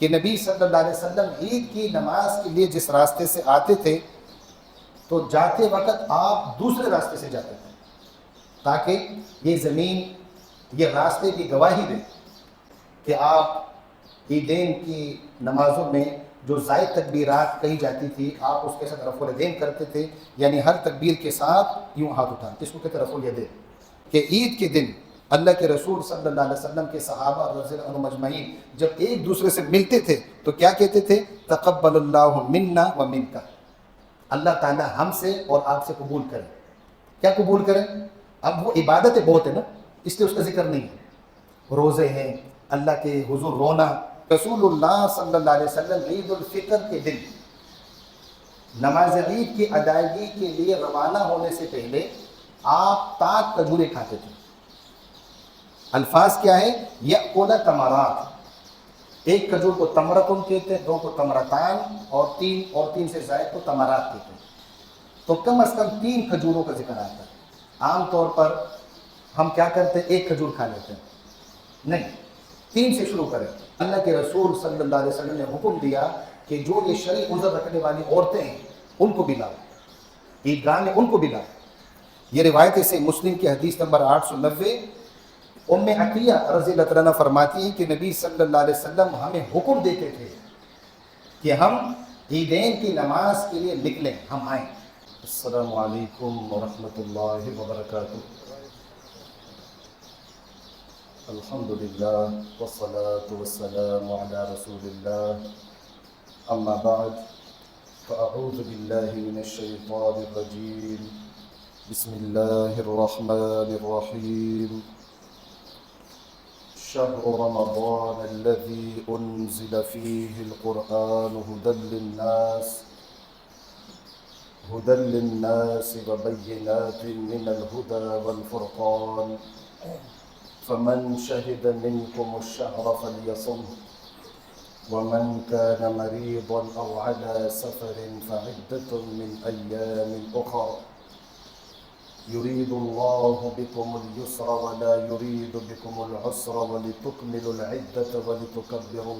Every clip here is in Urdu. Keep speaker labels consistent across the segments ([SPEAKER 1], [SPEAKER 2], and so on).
[SPEAKER 1] کہ نبی صلی اللہ علیہ وسلم عید کی نماز کے لیے جس راستے سے آتے تھے تو جاتے وقت آپ دوسرے راستے سے جاتے تھے تاکہ یہ زمین یہ راستے کی گواہی دے کہ آپ عیدین کی نمازوں میں جو زائد تکبیرات کہی جاتی تھی آپ اس کے ساتھ رفع الیدین کرتے تھے، یعنی ہر تکبیر کے ساتھ یوں ہاتھ اٹھاتے، اس کو کہتے ہیں رفع الیدین۔ کہ عید کے دن اللہ کے رسول صلی اللہ علیہ وسلم کے صحابہ رضی اللہ عنہم اجمعین جب ایک دوسرے سے ملتے تھے تو کیا کہتے تھے؟ تقبل اللہ منا و منک، اللہ تعالیٰ ہم سے اور آپ سے قبول کرے۔ کیا قبول کریں؟ اب وہ عبادتیں بہت ہیں نا، اس لیے اس کا ذکر نہیں ہے۔ روزے ہیں، اللہ کے حضور رونا۔ رسول اللہ صلی اللہ علیہ وسلم عید الفطر کے دن نماز عید کی ادائیگی کے لیے روانہ ہونے سے پہلے آپ تاک کھجورے کھاتے تھے۔ الفاظ کیا ہے؟ یأکل تمرات، ایک کھجور کو تمرتن کہتے ہیں، دو کو تمرتان، اور تین سے زائد کو تمرات کہتے ہیں۔ تو کم از کم 3 کھجوروں کا ذکر آتا ہے۔ عام طور پر ہم کیا کرتے ہیں؟ ایک کھجور کھا لیتے ہیں، نہیں، 3 سے شروع کریں۔ اللہ کے رسول صلی اللہ علیہ وسلم نے حکم دیا کہ جو یہ شرعی عذر رکھنے والی عورتیں ہیں ان کو بھی لاؤ، عیدگاہ میں ان کو بھی لاؤ۔ یہ روایت سے مسلم کی حدیث نمبر 890 ام عطیہ رضی اللہ عنہا فرماتی ہیں کہ نبی صلی اللہ علیہ وسلم ہمیں حکم دیتے تھے کہ ہم عیدین کی نماز کے لیے نکلیں، ہم آئیں۔ السلام علیکم ورحمۃ اللہ وبرکاتہ۔ الحمدللہ والصلاة والسلام علی رسول اللہ، اما بعد فاعوذ باللہ من الشیطان الرجیم، بسم اللہ الرحمن الرحیم۔ شهر رمضان الذي أنزل فيه القرآن هدى للناس وبينات من الهدى والفرقان، فمن شهد منكم الشهر فليصمه، ومن كان مريضا أو على سفر فعدة من أيام أخر، يريد الله بكم اليسر ولا يريد بكم العسر ولتكملوا العدة ولتكبروا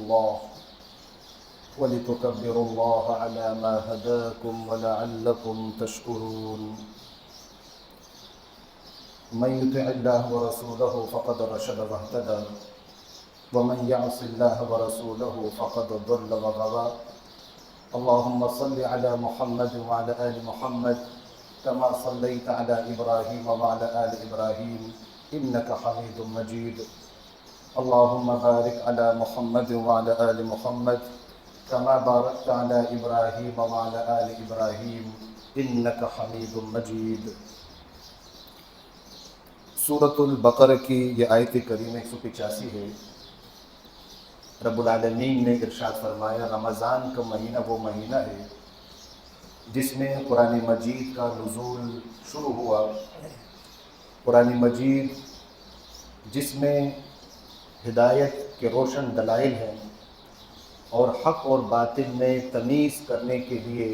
[SPEAKER 1] الله على ما هداكم ولعلكم تشكرون۔ من يطع الله ورسوله فقد رشد واهتدى، ومن يعص الله ورسوله فقد ضل وغوى۔ اللهم صل على محمد وعلى آل محمد كما صليت على إبراهيم وعلى آل إبراهيم إنك حميد مجيد۔ اللهم بارك على محمد وعلى آل محمد كما باركت على إبراهيم وعلى آل إبراهيم إنك حميد مجيد۔ سورۃ البقرہ کی یہ آیت کریمہ 185 ہے۔ رب العالمین نے ارشاد فرمایا رمضان کا مہینہ وہ مہینہ ہے جس میں قرآن مجید کا نزول شروع ہوا، قرآن مجید جس میں ہدایت کے روشن دلائل ہیں اور حق اور باطل میں تمیز کرنے کے لیے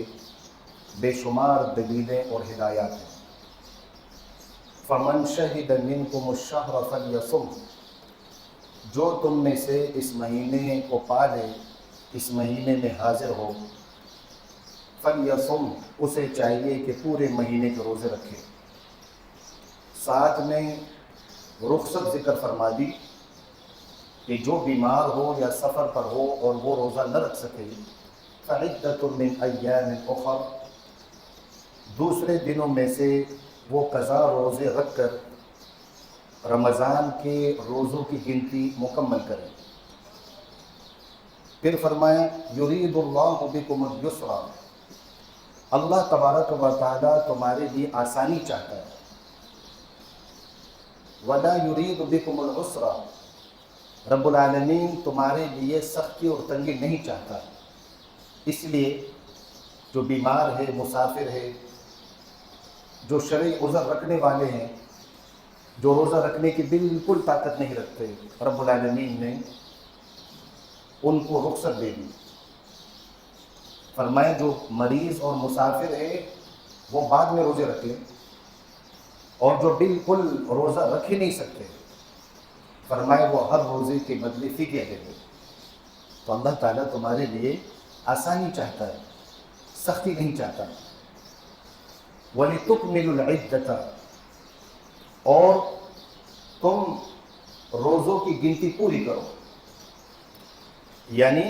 [SPEAKER 1] بے شمار دلیلیں اور ہدایات ہیں۔ فمن شہد منکم الشہر فلیصم، جو تم میں سے اس مہینے کو پالے، اس مہینے میں حاضر ہو، فلیصم، اسے چاہیے کہ پورے مہینے کے روزے رکھے۔ ساتھ میں رخصت ذکر فرما دی کہ جو بیمار ہو یا سفر پر ہو اور وہ روزہ نہ رکھ سکے، فعدۃ من ایام اخر، دوسرے دنوں میں سے وہ قضا روزے رکھ کر رمضان کے روزوں کی گنتی مکمل کریں۔ پھر فرمایا یرید اللہ بکم الیسر، اللہ تبارک و تعالیٰ تمہارے لیے آسانی چاہتا ہے۔ ولا یرید بکم العسر، رب العالمین تمہارے لیے سختی اور تنگی نہیں چاہتا، اس لیے جو بیمار ہے، مسافر ہے، جو شرعی عذر رکھنے والے ہیں، جو روزہ رکھنے کی بالکل طاقت نہیں رکھتے، رب العالمین نے ان کو رخصت دے دی۔ فرمایا جو مریض اور مسافر ہے وہ بعد میں روزے رکھ لیں، اور جو بالکل روزہ رکھ ہی نہیں سکتے، فرمایا وہ ہر روزے کے بدلے فدیہ دے دیں۔ تو اللہ تعالیٰ تمہارے لیے آسانی چاہتا ہے، سختی نہیں چاہتا۔ وَلِتُكْمِلُوا الْعِدَّةَ، اور تم روزوں کی گنتی پوری کرو، یعنی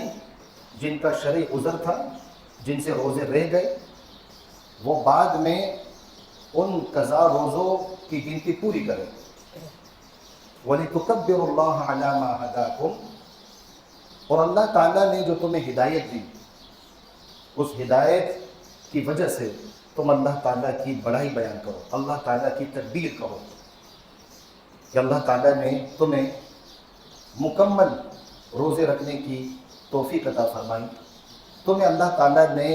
[SPEAKER 1] جن کا شرعی عذر تھا، جن سے روزے رہ گئے، وہ بعد میں ان قضا روزوں کی گنتی پوری کریں۔ وَلِتُكَبِّرُوا اللَّهَ عَلَى مَا هَدَاكُمْ، اور اللہ تعالیٰ نے جو تمہیں ہدایت دی، اس ہدایت کی وجہ سے تم اللہ تعالیٰ کی بڑائی بیان کرو، اللہ تعالیٰ کی تکبیر کرو کہ اللہ تعالیٰ نے تمہیں مکمل روزے رکھنے کی توفیق عطا فرمائی، تمہیں اللہ تعالیٰ نے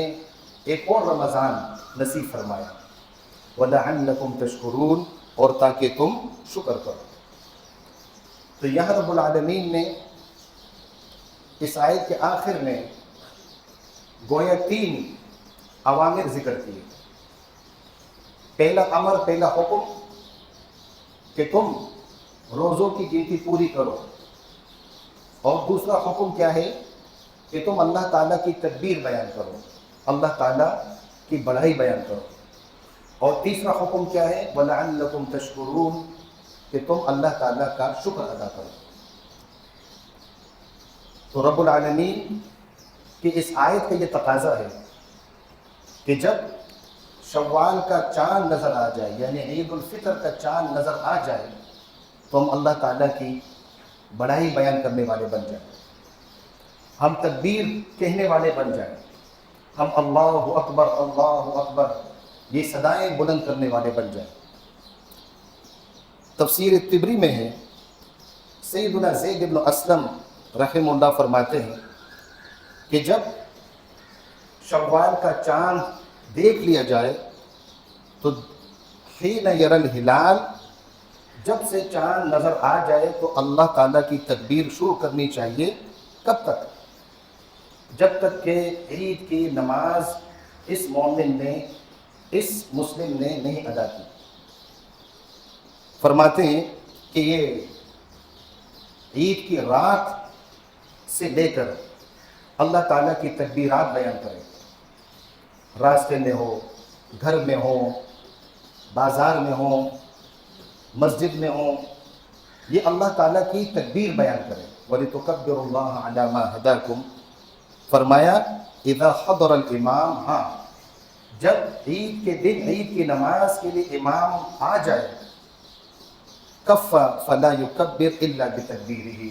[SPEAKER 1] ایک اور رمضان نصیب فرمایا، وَلَعَلَّكُمْ تَشْكُرُونَ، اور تاکہ تم شکر کرو۔ تو یہاں رب العالمین نے اس آیت کے آخر میں گویا 3 اوامر ذکر کیے۔ پہلا امر، پہلا حکم کہ تم روزوں کی گنتی پوری کرو، اور دوسرا حکم کیا ہے کہ تم اللہ تعالیٰ کی تکبیر بیان کرو، اللہ تعالیٰ کی بڑائی بیان کرو، اور تیسرا حکم کیا ہے وَلَعَلَّكُمْ تَشْكُرُونَ، کہ تم اللہ تعالیٰ کا شکر ادا کرو۔ تو رب العالمین کی اس آیت کا یہ تقاضا ہے کہ جب شوال کا چاند نظر آ جائے، یعنی عید الفطر کا چاند نظر آ جائے، تو ہم اللہ تعالیٰ کی بڑائی بیان کرنے والے بن جائیں، ہم تکبیر کہنے والے بن جائیں، ہم اللہ اکبر یہ صدائیں بلند کرنے والے بن جائیں۔ تفسیر طبری میں ہے، سیدنا زید بن اسلم رحمہ اللہ فرماتے ہیں کہ جب شوال کا چاند دیکھ لیا جائے تو حین یری الہلال، جب سے چاند نظر آ جائے تو اللہ تعالیٰ کی تکبیر شروع کرنی چاہیے۔ کب تک؟ جب تک کہ عید کی نماز اس مومن نے، اس مسلم نے نہیں ادا کی۔ فرماتے ہیں کہ یہ عید کی رات سے لے کر اللہ تعالیٰ کی تکبیرات بیان کرے، راستے میں ہو، گھر میں ہو، بازار میں ہو، مسجد میں ہو، یہ اللہ تعالیٰ کی تکبیر بیان کرے۔ وَلِتُكَبِّرُوا اللَّهَ عَلَى مَا هَدَاكُمْ، فرمایا اذا حضر الامام، ہاں جب عید کے دن، عید کی نماز کے لیے امام آ جائے، کف فلا یکبر الا بتکبیرہ،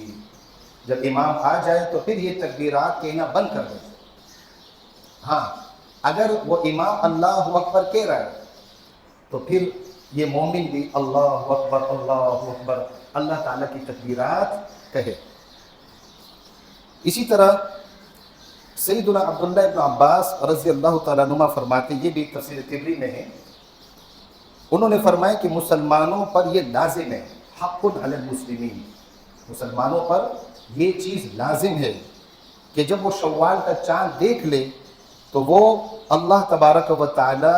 [SPEAKER 1] جب امام آ جائے تو پھر یہ تکبیرات کہنا بند کر دے۔ ہاں اگر وہ امام اللہ اکبر کہہ رہا ہے تو پھر یہ مومن بھی اللہ اکبر اللہ تعالیٰ کی تکبیرات کہے۔ اسی طرح سیدنا عبداللہ ابن عباس رضی اللہ تعالیٰ عنہما فرماتے ہیں، یہ بھی تفسیر طبری میں ہے، انہوں نے فرمایا کہ مسلمانوں پر یہ لازم ہے، حق علی المسلمین، مسلمانوں پر یہ چیز لازم ہے کہ جب وہ شوال کا چاند دیکھ لے تو وہ اللہ تبارک و تعالی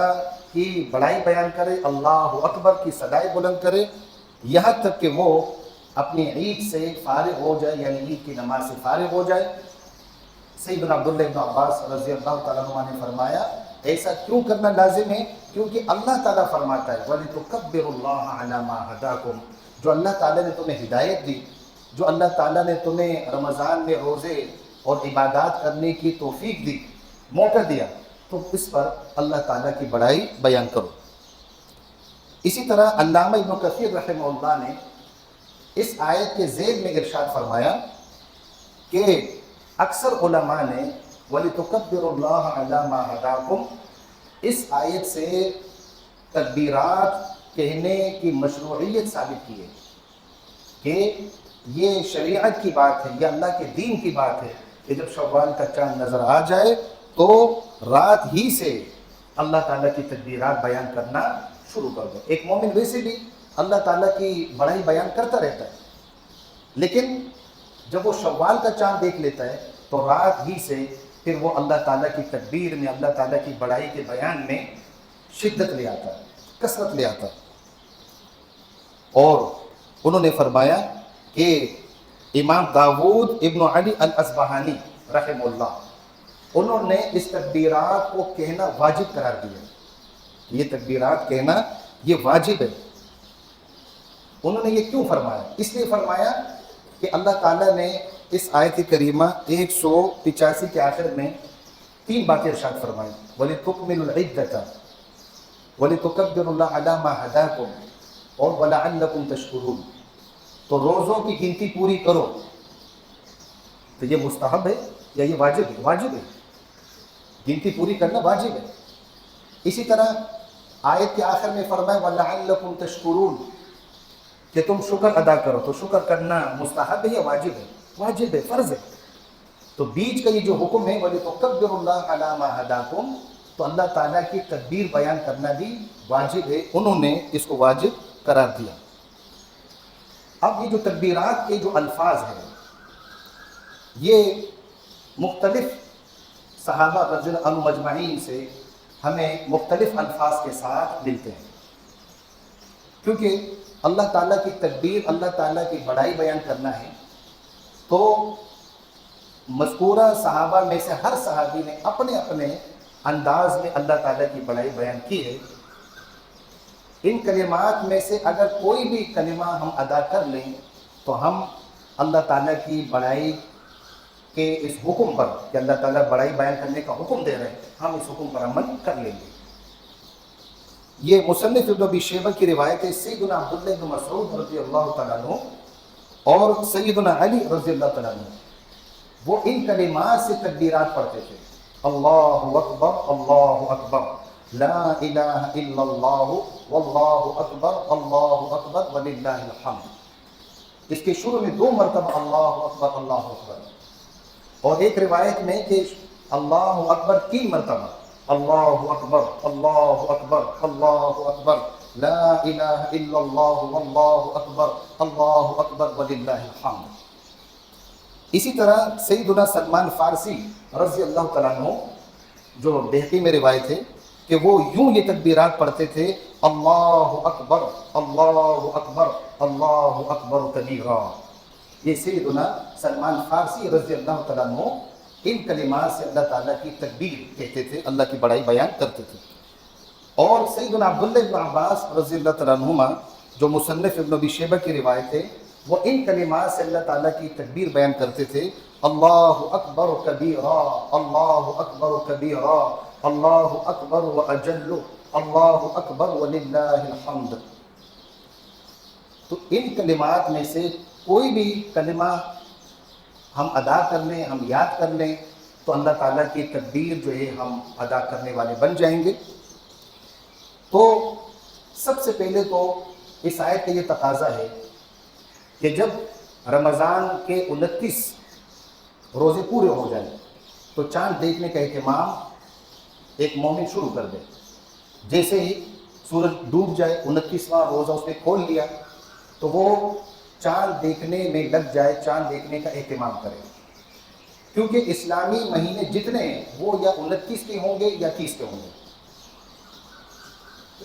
[SPEAKER 1] کی بڑائی بیان کرے، اللہ اکبر کی صدائیں بلند کرے، یہاں تک کہ وہ اپنی عید سے فارغ ہو جائے، یعنی عید کی نماز سے فارغ ہو جائے۔ سیدنا عبداللہ ابن عباس رضی اللہ تعالیٰ عنہ نے فرمایا ایسا کیوں کرنا لازم ہے؟ کیونکہ اللہ تعالیٰ فرماتا ہے وَلِتُكَبِّرُوا اللَّهَ عَلَى مَا هَدَاكُمْ، جو اللہ تعالیٰ نے تمہیں ہدایت دی، جو اللہ تعالیٰ نے تمہیں رمضان میں روزے اور عبادات کرنے کی توفیق دی، موقع دیا، تو اس پر اللہ تعالیٰ کی بڑائی بیان کرو۔ اسی طرح علامہ ابن کثیر رحمہ اللہ نے اس آیت کے ذیل میں ارشاد فرمایا کہ اکثر علماء نے وَلِتُكَبِّرُوا اللَّهَ عَلَى مَا هَدَاكُمْ اس آیت سے تکبیرات کہنے کی مشروعیت ثابت کی ہے کہ یہ شریعت کی بات ہے، یہ اللہ کے دین کی بات ہے کہ جب شوال کا چاند نظر آ جائے تو رات ہی سے اللہ تعالیٰ کی تکبیرات بیان کرنا شروع کر دو۔ ایک مومن ویسے بھی اللہ تعالیٰ کی بڑائی بیان کرتا رہتا ہے، لیکن جب وہ شوال کا چاند دیکھ لیتا ہے تو رات ہی سے پھر وہ اللہ تعالیٰ کی تکبیر میں، اللہ تعالیٰ کی بڑائی کے بیان میں شدت لے آتا ہے، کثرت لے آتا ہے۔ اور انہوں نے فرمایا کہ امام داود ابن علی الاصبہانی رحم اللہ، انہوں نے اس تکبیرات کو کہنا واجب قرار دیا، یہ تکبیرات کہنا یہ واجب ہے۔ انہوں نے یہ کیوں فرمایا؟ اس لیے فرمایا کہ اللہ تعالیٰ نے اس آیت کریمہ 185 کے آخر میں 3 باتیں ارشاد فرمائی، وَلِتُكْمِلُوا الْعِدَّةَ وَلِتُكَبِّرُوا اللَّهَ عَلَىٰ مَا هَدَاكُمْ اور وَلَعَلَّكُمْ تَشْكُرُونَ۔ تو روزوں کی گنتی پوری کرو، تو یہ مستحب ہے یا یہ واجب ہے؟ واجب ہے، گنتی پوری کرنا واجب ہے۔ اسی طرح آیت کے آخر میں فرمایا وَلَعَلَّكُمْ تَشْكُرُونَ کہ تم شکر ادا کرو، تو شکر کرنا مستحب ہے یا واجب ہے؟ واجب ہے، فرض ہے۔ تو بیچ کا یہ جو حکم ہے وَلِتُكَبِّرُوا اللَّهَ عَلَىٰ مَا هَدَاكُمْ، تو اللہ تعالیٰ کی تکبیر بیان کرنا بھی واجب ہے، انہوں نے اس کو واجب قرار دیا۔ اب یہ جو تکبیرات کے جو الفاظ ہیں یہ مختلف صحابہ رضی اللہ عنہم مجمعین سے ہمیں مختلف الفاظ کے ساتھ ملتے ہیں، کیونکہ اللہ تعالیٰ کی تکبیر، اللہ تعالیٰ کی بڑائی بیان کرنا ہے، تو مذکورہ صحابہ میں سے ہر صحابی نے اپنے اپنے انداز میں اللہ تعالیٰ کی بڑائی بیان کی ہے۔ ان کلمات میں سے اگر کوئی بھی کلمہ ہم ادا کر لیں تو ہم اللہ تعالیٰ کی بڑائی کے اس حکم پر کہ اللہ تعالیٰ بڑائی بیان کرنے کا حکم دے رہے ہیں، ہم اس حکم پر عمل کر لیں گے۔ یہ مصنف ابن ابی شیبہ کی روایت ہے، سیدنا عبداللہ بن مسعود رضی اللہ تعالیٰ عنہ اور سیدنا علی رضی اللہ تعالیٰ عنہ وہ ان کلمات سے تکبیرات پڑھتے تھے، اللہ اکبر اللہ اکبر، لا الہ الا اللہ واللہ اکبر وللہ الحمد۔ اس کے شروع میں 2 مرتبہ اللہ اکبر، اور ایک روایت میں کہ اللہ اکبر 3 مرتبہ، اللہ اکبر اللہ اکبر اللہ اکبر، لا الہ الا اللہ واللہ اکبر وللہ الحمد۔ اسی طرح سیدنا سلمان فارسی رضی اللہ تعالیٰ عنہ جو بہقی میں روایت ہے کہ وہ یوں یہ تکبیرات پڑھتے تھے، اللہ اکبر اللہ اکبر کبیرا۔ یہ سیدنا سلمان فارسی رضی اللہ تعالیٰ عنہ ان کلمات سے اللہ تعالیٰ کی تکبیر کہتے تھے، اللہ کی بڑائی بیان کرتے تھے۔ اور سیدنا عبداللہ بن عباس رضی اللہ تعالیٰ عنہما جو مصنف ابن ابی شیبہ کی روایت ہے، وہ ان کلمات سے اللہ تعالیٰ کی تکبیر بیان کرتے تھے، اللہ اکبر کبیرا اللہ اکبر کبیرا اللہ اکبر واجل اللہ اکبر وللہ الحمد۔ تو ان کلمات میں سے کوئی بھی کلمہ ہم ادا کر لیں، ہم یاد کر لیں، تو اللہ تعالیٰ کی تکبیر جو ہے ہم ادا کرنے والے بن جائیں گے۔ تو سب سے پہلے تو اس آیت کا یہ تقاضا ہے کہ جب رمضان کے 29 روزے پورے ہو جائیں تو چاند دیکھنے کا اہتمام ایک مومن شروع کر دے۔ جیسے ہی سورج ڈوب جائے، 29واں روزہ اس نے کھول لیا، تو وہ چاند دیکھنے میں لگ جائے، چاند دیکھنے کا اہتمام کرے، کیونکہ اسلامی مہینے جتنے ہیں وہ یا 29 کے ہوں گے یا 30 کے ہوں گے۔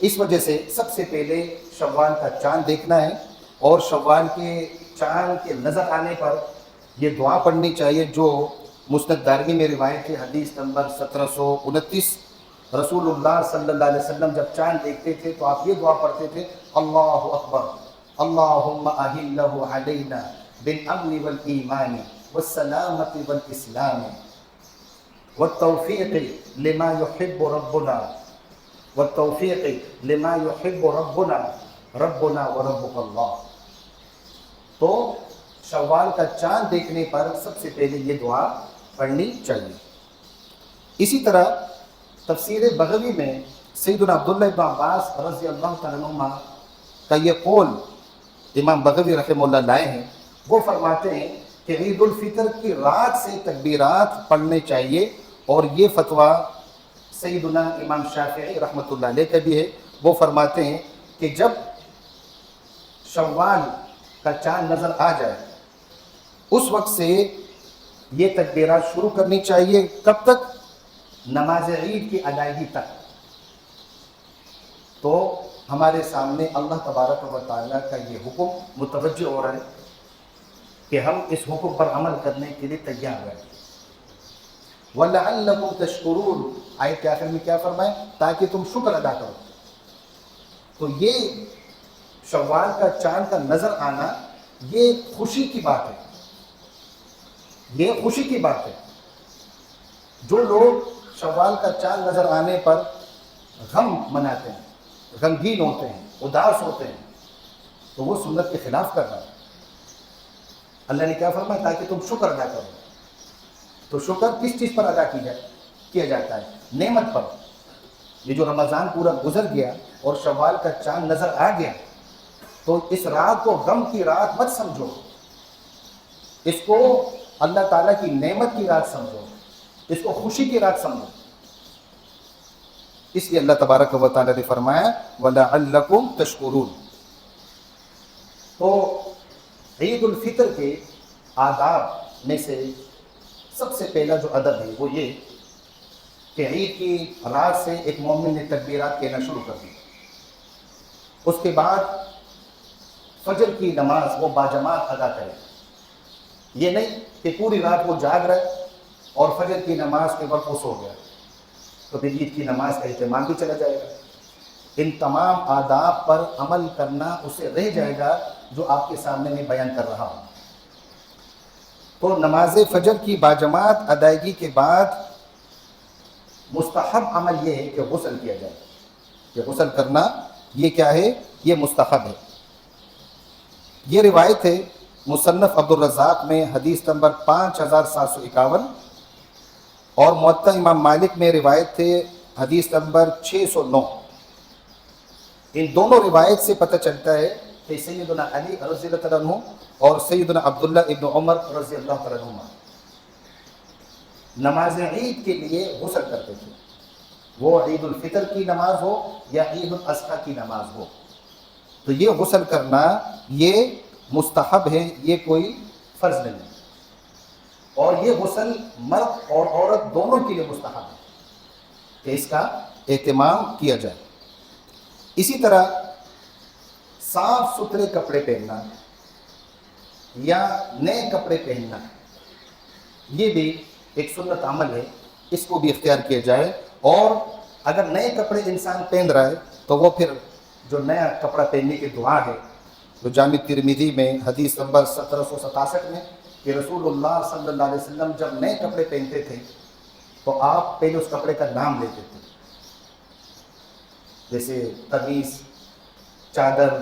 [SPEAKER 1] اس وجہ سے سب سے پہلے شوال کا چاند دیکھنا ہے، اور شوال کے چاند کے نظر آنے پر یہ دعا پڑھنی چاہیے جو مسند دارمی میں روایت ہے، حدیث نمبر 1729۔ رسول اللہ صلی اللہ علیہ وسلم جب چاند دیکھتے تھے تو آپ یہ دعا پڑھتے تھے، اللہ اکبر اللہم اہلہ علینا بالامن والایمان والسلامت والاسلام والتوفیق لما يحب ربنا والتوفیق لما يحب ربنا ربنا وربک اللہ۔ تو شوال کا چاند دیکھنے پر سب سے پہلے یہ دعا پڑھنی چاہیے۔ اسی طرح تفسیر بغوی میں سیدنا عبداللہ بن عباس رضی اللہ تعالیٰ عنہما کا یہ قول امام بغوی رحمہ اللہ لائے ہیں۔ وہ فرماتے ہیں کہ عید الفطر کی رات سے تکبیرات پڑھنے چاہیے، اور یہ فتویٰ سیدنا امام شافعی رحمۃ اللہ علیہ کا بھی ہے۔ وہ فرماتے ہیں کہ جب شوال کا چاند نظر آ جائے اس وقت سے یہ تکبیرات شروع کرنی چاہیے۔ کب تک؟ نماز عید کی ادائیگی تک۔ تو ہمارے سامنے اللہ تبارک و تعالیٰ کا یہ حکم متوجہ ہو رہا ہے کہ ہم اس حکم پر عمل کرنے کے لیے تیار رہیں۔ وَلَعَلَّكُمْ تَشْكُرُونَ، آیت کے آخر میں کیا فرمائے؟ تاکہ تم شکر ادا کرو۔ تو یہ شوال کا چاند کا نظر آنا یہ خوشی کی بات ہے، یہ خوشی کی بات ہے۔ جو لوگ شوال کا چاند نظر آنے پر غم مناتے ہیں، غمگین ہوتے ہیں، اداس ہوتے ہیں، تو وہ سنت کے خلاف کر رہا ہے۔ اللہ نے کیا فرمایا؟ تاکہ تم شکر ادا کرو۔ تو شکر کس چیز پر ادا کیا جاتا ہے؟ نعمت پر۔ یہ جو رمضان پورا گزر گیا اور شوال کا چاند نظر آ گیا، تو اس رات کو غم کی رات مت سمجھو، اس کو اللہ تعالیٰ کی نعمت کی رات سمجھو، اس کو خوشی کی رات سمجھو۔ اس لیے اللہ تبارک و تعالیٰ نے فرمایا وَلَعَلَّكُمْ تَشْكُرُونَ۔ تو عید الفطر کے آداب میں سے سب سے پہلا جو ادب ہے وہ یہ کہ عید کی رات سے ایک مومن نے تکبیرات کہنا شروع کر دی، اس کے بعد فجر کی نماز وہ باجماعت ادا کرے۔ یہ نہیں کہ پوری رات وہ جاگ رہے اور فجر کی نماز کے وقت وہ سو گیا، تو پھر عید کی نماز کا اہتمام بھی چلا جائے گا۔ ان تمام آداب پر عمل کرنا اسے رہ جائے گا جو آپ کے سامنے میں بیان کر رہا ہوں۔ تو نماز فجر کی باجماعت ادائیگی کے بعد مستحب عمل یہ ہے کہ غسل کیا جائے، کہ غسل کرنا یہ کیا ہے؟ یہ مستحب ہے۔ یہ روایت ہے مصنف عبدالرزاق میں حدیث نمبر 5751، اور موطا امام مالک میں روایت ہے حدیث نمبر 609۔ ان دونوں روایت سے پتہ چلتا ہے کہ سیدنا علی رضی اللہ تعالیٰ عنہ اور سیدنا عبداللہ ابن عمر رضی اللہ تعالیٰ عنہ نماز عید کے لیے غسل کرتے تھے، وہ عید الفطر کی نماز ہو یا عید الاضحیٰ کی نماز ہو۔ تو یہ غسل کرنا یہ مستحب ہے، یہ کوئی فرض نہیں ہے، اور یہ غسل مرد اور عورت دونوں کے لیے مستحب ہے کہ اس کا اہتمام کیا جائے۔ اسی طرح صاف ستھرے کپڑے پہننا یا نئے کپڑے پہننا یہ بھی ایک سنت عمل ہے، اس کو بھی اختیار کیا جائے۔ اور اگر نئے کپڑے انسان پہن رہا ہے تو وہ پھر جو نیا کپڑا پہننے کی دعا ہے، جو جامع ترمذی میں حدیث نمبر 1767 میں کہ رسول اللہ صلی اللہ علیہ وسلم جب نئے کپڑے پہنتے تھے تو آپ پہلے اس کپڑے کا نام لیتے تھے، جیسے قمیص، چادر،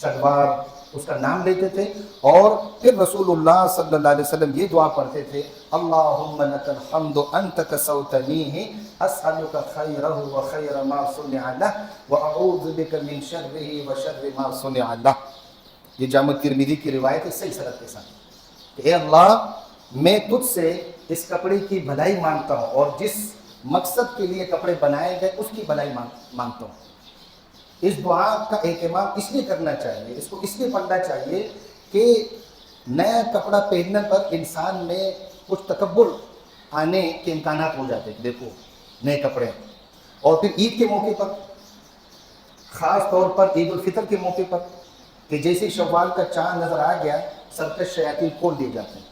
[SPEAKER 1] شلوار، اس کا نام لیتے تھے، اور پھر رسول اللہ صلی اللہ علیہ وسلم یہ دعا پڑھتے تھے اللہم لک الحمد انت کسوتنیہ اسألک خیرہ وخیر ما صنع لہ واعوذ بک من شرہ وشر ما صنع لہ۔ یہ جامع ترمذی کی روایت ہے صحیح سند کے ساتھ کہ اے اللہ میں تجھ سے اس کپڑے کی بھلائی مانگتا ہوں، اور جس مقصد کے لیے کپڑے بنائے گئے اس کی بھلائی مانگتا ہوں۔ اس دعا کا اہتمام اس لیے کرنا چاہیے، اس کو اس لیے پڑھنا چاہیے کہ نیا کپڑا پہننے پر انسان میں کچھ تکبر آنے کے امکانات ہو جاتے ہیں۔ دیکھو نئے کپڑے، اور پھر عید کے موقع پر، خاص طور پر عید الفطر کے موقع پر، کہ جیسے شوال کا چاند نظر آ گیا سرکش شیاطین کھول دیے جاتے ہیں،